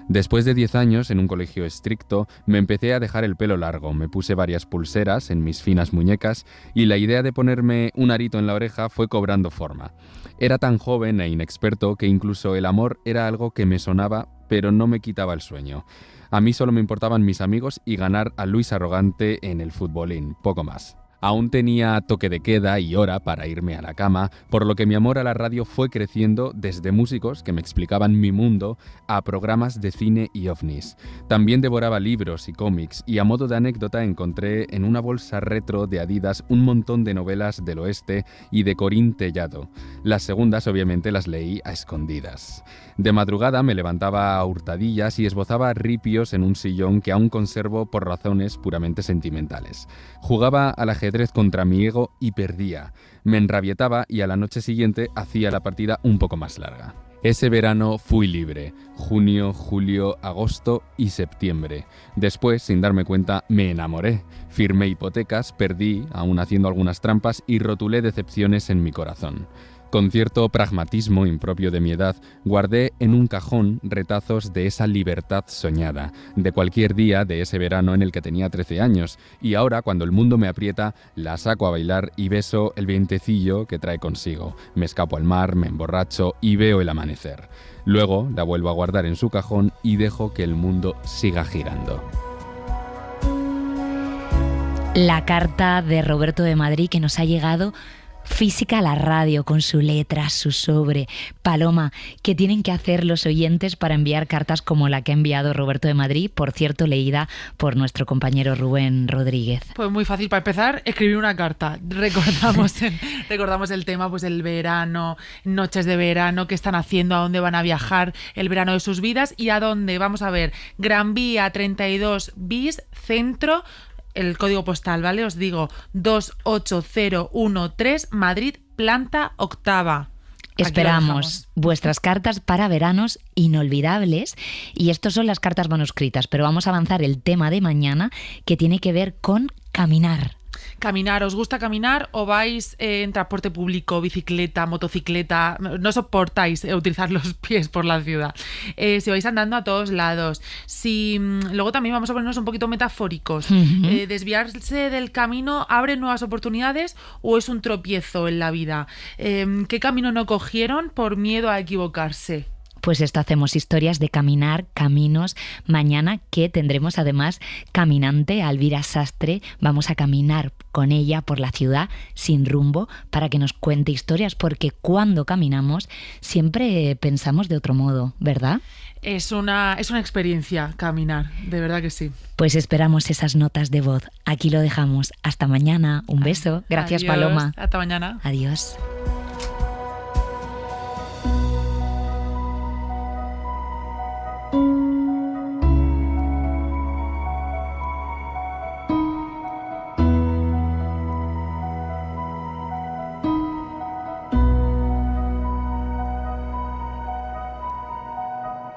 Después de 10 años en un colegio estricto, me empecé a dejar el pelo largo, me puse varias pulseras en mis finas muñecas y la idea de ponerme un arito en la oreja fue cobrando forma. Era tan joven e inexperto que incluso el amor era algo que me sonaba, pero no me quitaba el sueño. A mí solo me importaban mis amigos y ganar a Luis Arrogante en el futbolín, poco más. Aún tenía toque de queda y hora para irme a la cama, por lo que mi amor a la radio fue creciendo desde músicos que me explicaban mi mundo a programas de cine y ovnis. También devoraba libros y cómics y a modo de anécdota encontré en una bolsa retro de Adidas un montón de novelas del oeste y de Corín Tellado. Las segundas obviamente las leí a escondidas. De madrugada me levantaba a hurtadillas y esbozaba ripios en un sillón que aún conservo por razones puramente sentimentales. Jugaba al ajedrez contra mi ego y perdía. Me enrabietaba y a la noche siguiente hacía la partida un poco más larga. Ese verano fui libre. Junio, julio, agosto y septiembre. Después, sin darme cuenta, me enamoré. Firmé hipotecas, perdí, aún haciendo algunas trampas, y rotulé decepciones en mi corazón. Con cierto pragmatismo impropio de mi edad, guardé en un cajón retazos de esa libertad soñada, de cualquier día de ese verano en el que tenía 13 años, y ahora, cuando el mundo me aprieta, la saco a bailar y beso el vientecillo que trae consigo. Me escapo al mar, me emborracho y veo el amanecer. Luego la vuelvo a guardar en su cajón y dejo que el mundo siga girando. La carta de Roberto de Madrid que nos ha llegado física a la radio, con su letra, su sobre. Paloma, ¿qué tienen que hacer los oyentes para enviar cartas como la que ha enviado Roberto de Madrid, por cierto, leída por nuestro compañero Rubén Rodríguez? Pues muy fácil. Para empezar, escribir una carta. Recordamos el tema, pues el verano, noches de verano, qué están haciendo, a dónde van a viajar, el verano de sus vidas y a dónde. Vamos a ver, Gran Vía 32 bis, centro. El código postal, ¿vale? Os digo, 28013, Madrid, planta octava. Esperamos vuestras cartas para veranos inolvidables y estas son las cartas manuscritas, pero vamos a avanzar el tema de mañana que tiene que ver con caminar. Caminar, ¿os gusta caminar o vais en transporte público, bicicleta, motocicleta? No soportáis utilizar los pies por la ciudad. Si vais andando a todos lados. Luego también vamos a ponernos un poquito metafóricos. ¿Desviarse del camino abre nuevas oportunidades o es un tropiezo en la vida? ¿Qué camino no cogieron por miedo a equivocarse? Pues esto hacemos historias de caminar, caminos. Mañana que tendremos además caminante a Elvira Sastre. Vamos a caminar con ella por la ciudad sin rumbo para que nos cuente historias, porque cuando caminamos siempre pensamos de otro modo, ¿verdad? Es una experiencia caminar, de verdad que sí. Pues esperamos esas notas de voz. Aquí lo dejamos. Hasta mañana. Un beso. Gracias, Adiós. Paloma. Hasta mañana. Adiós.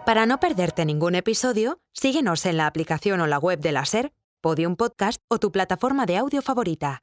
Para no perderte ningún episodio, síguenos en la aplicación o la web de la SER, Podium Podcast o tu plataforma de audio favorita.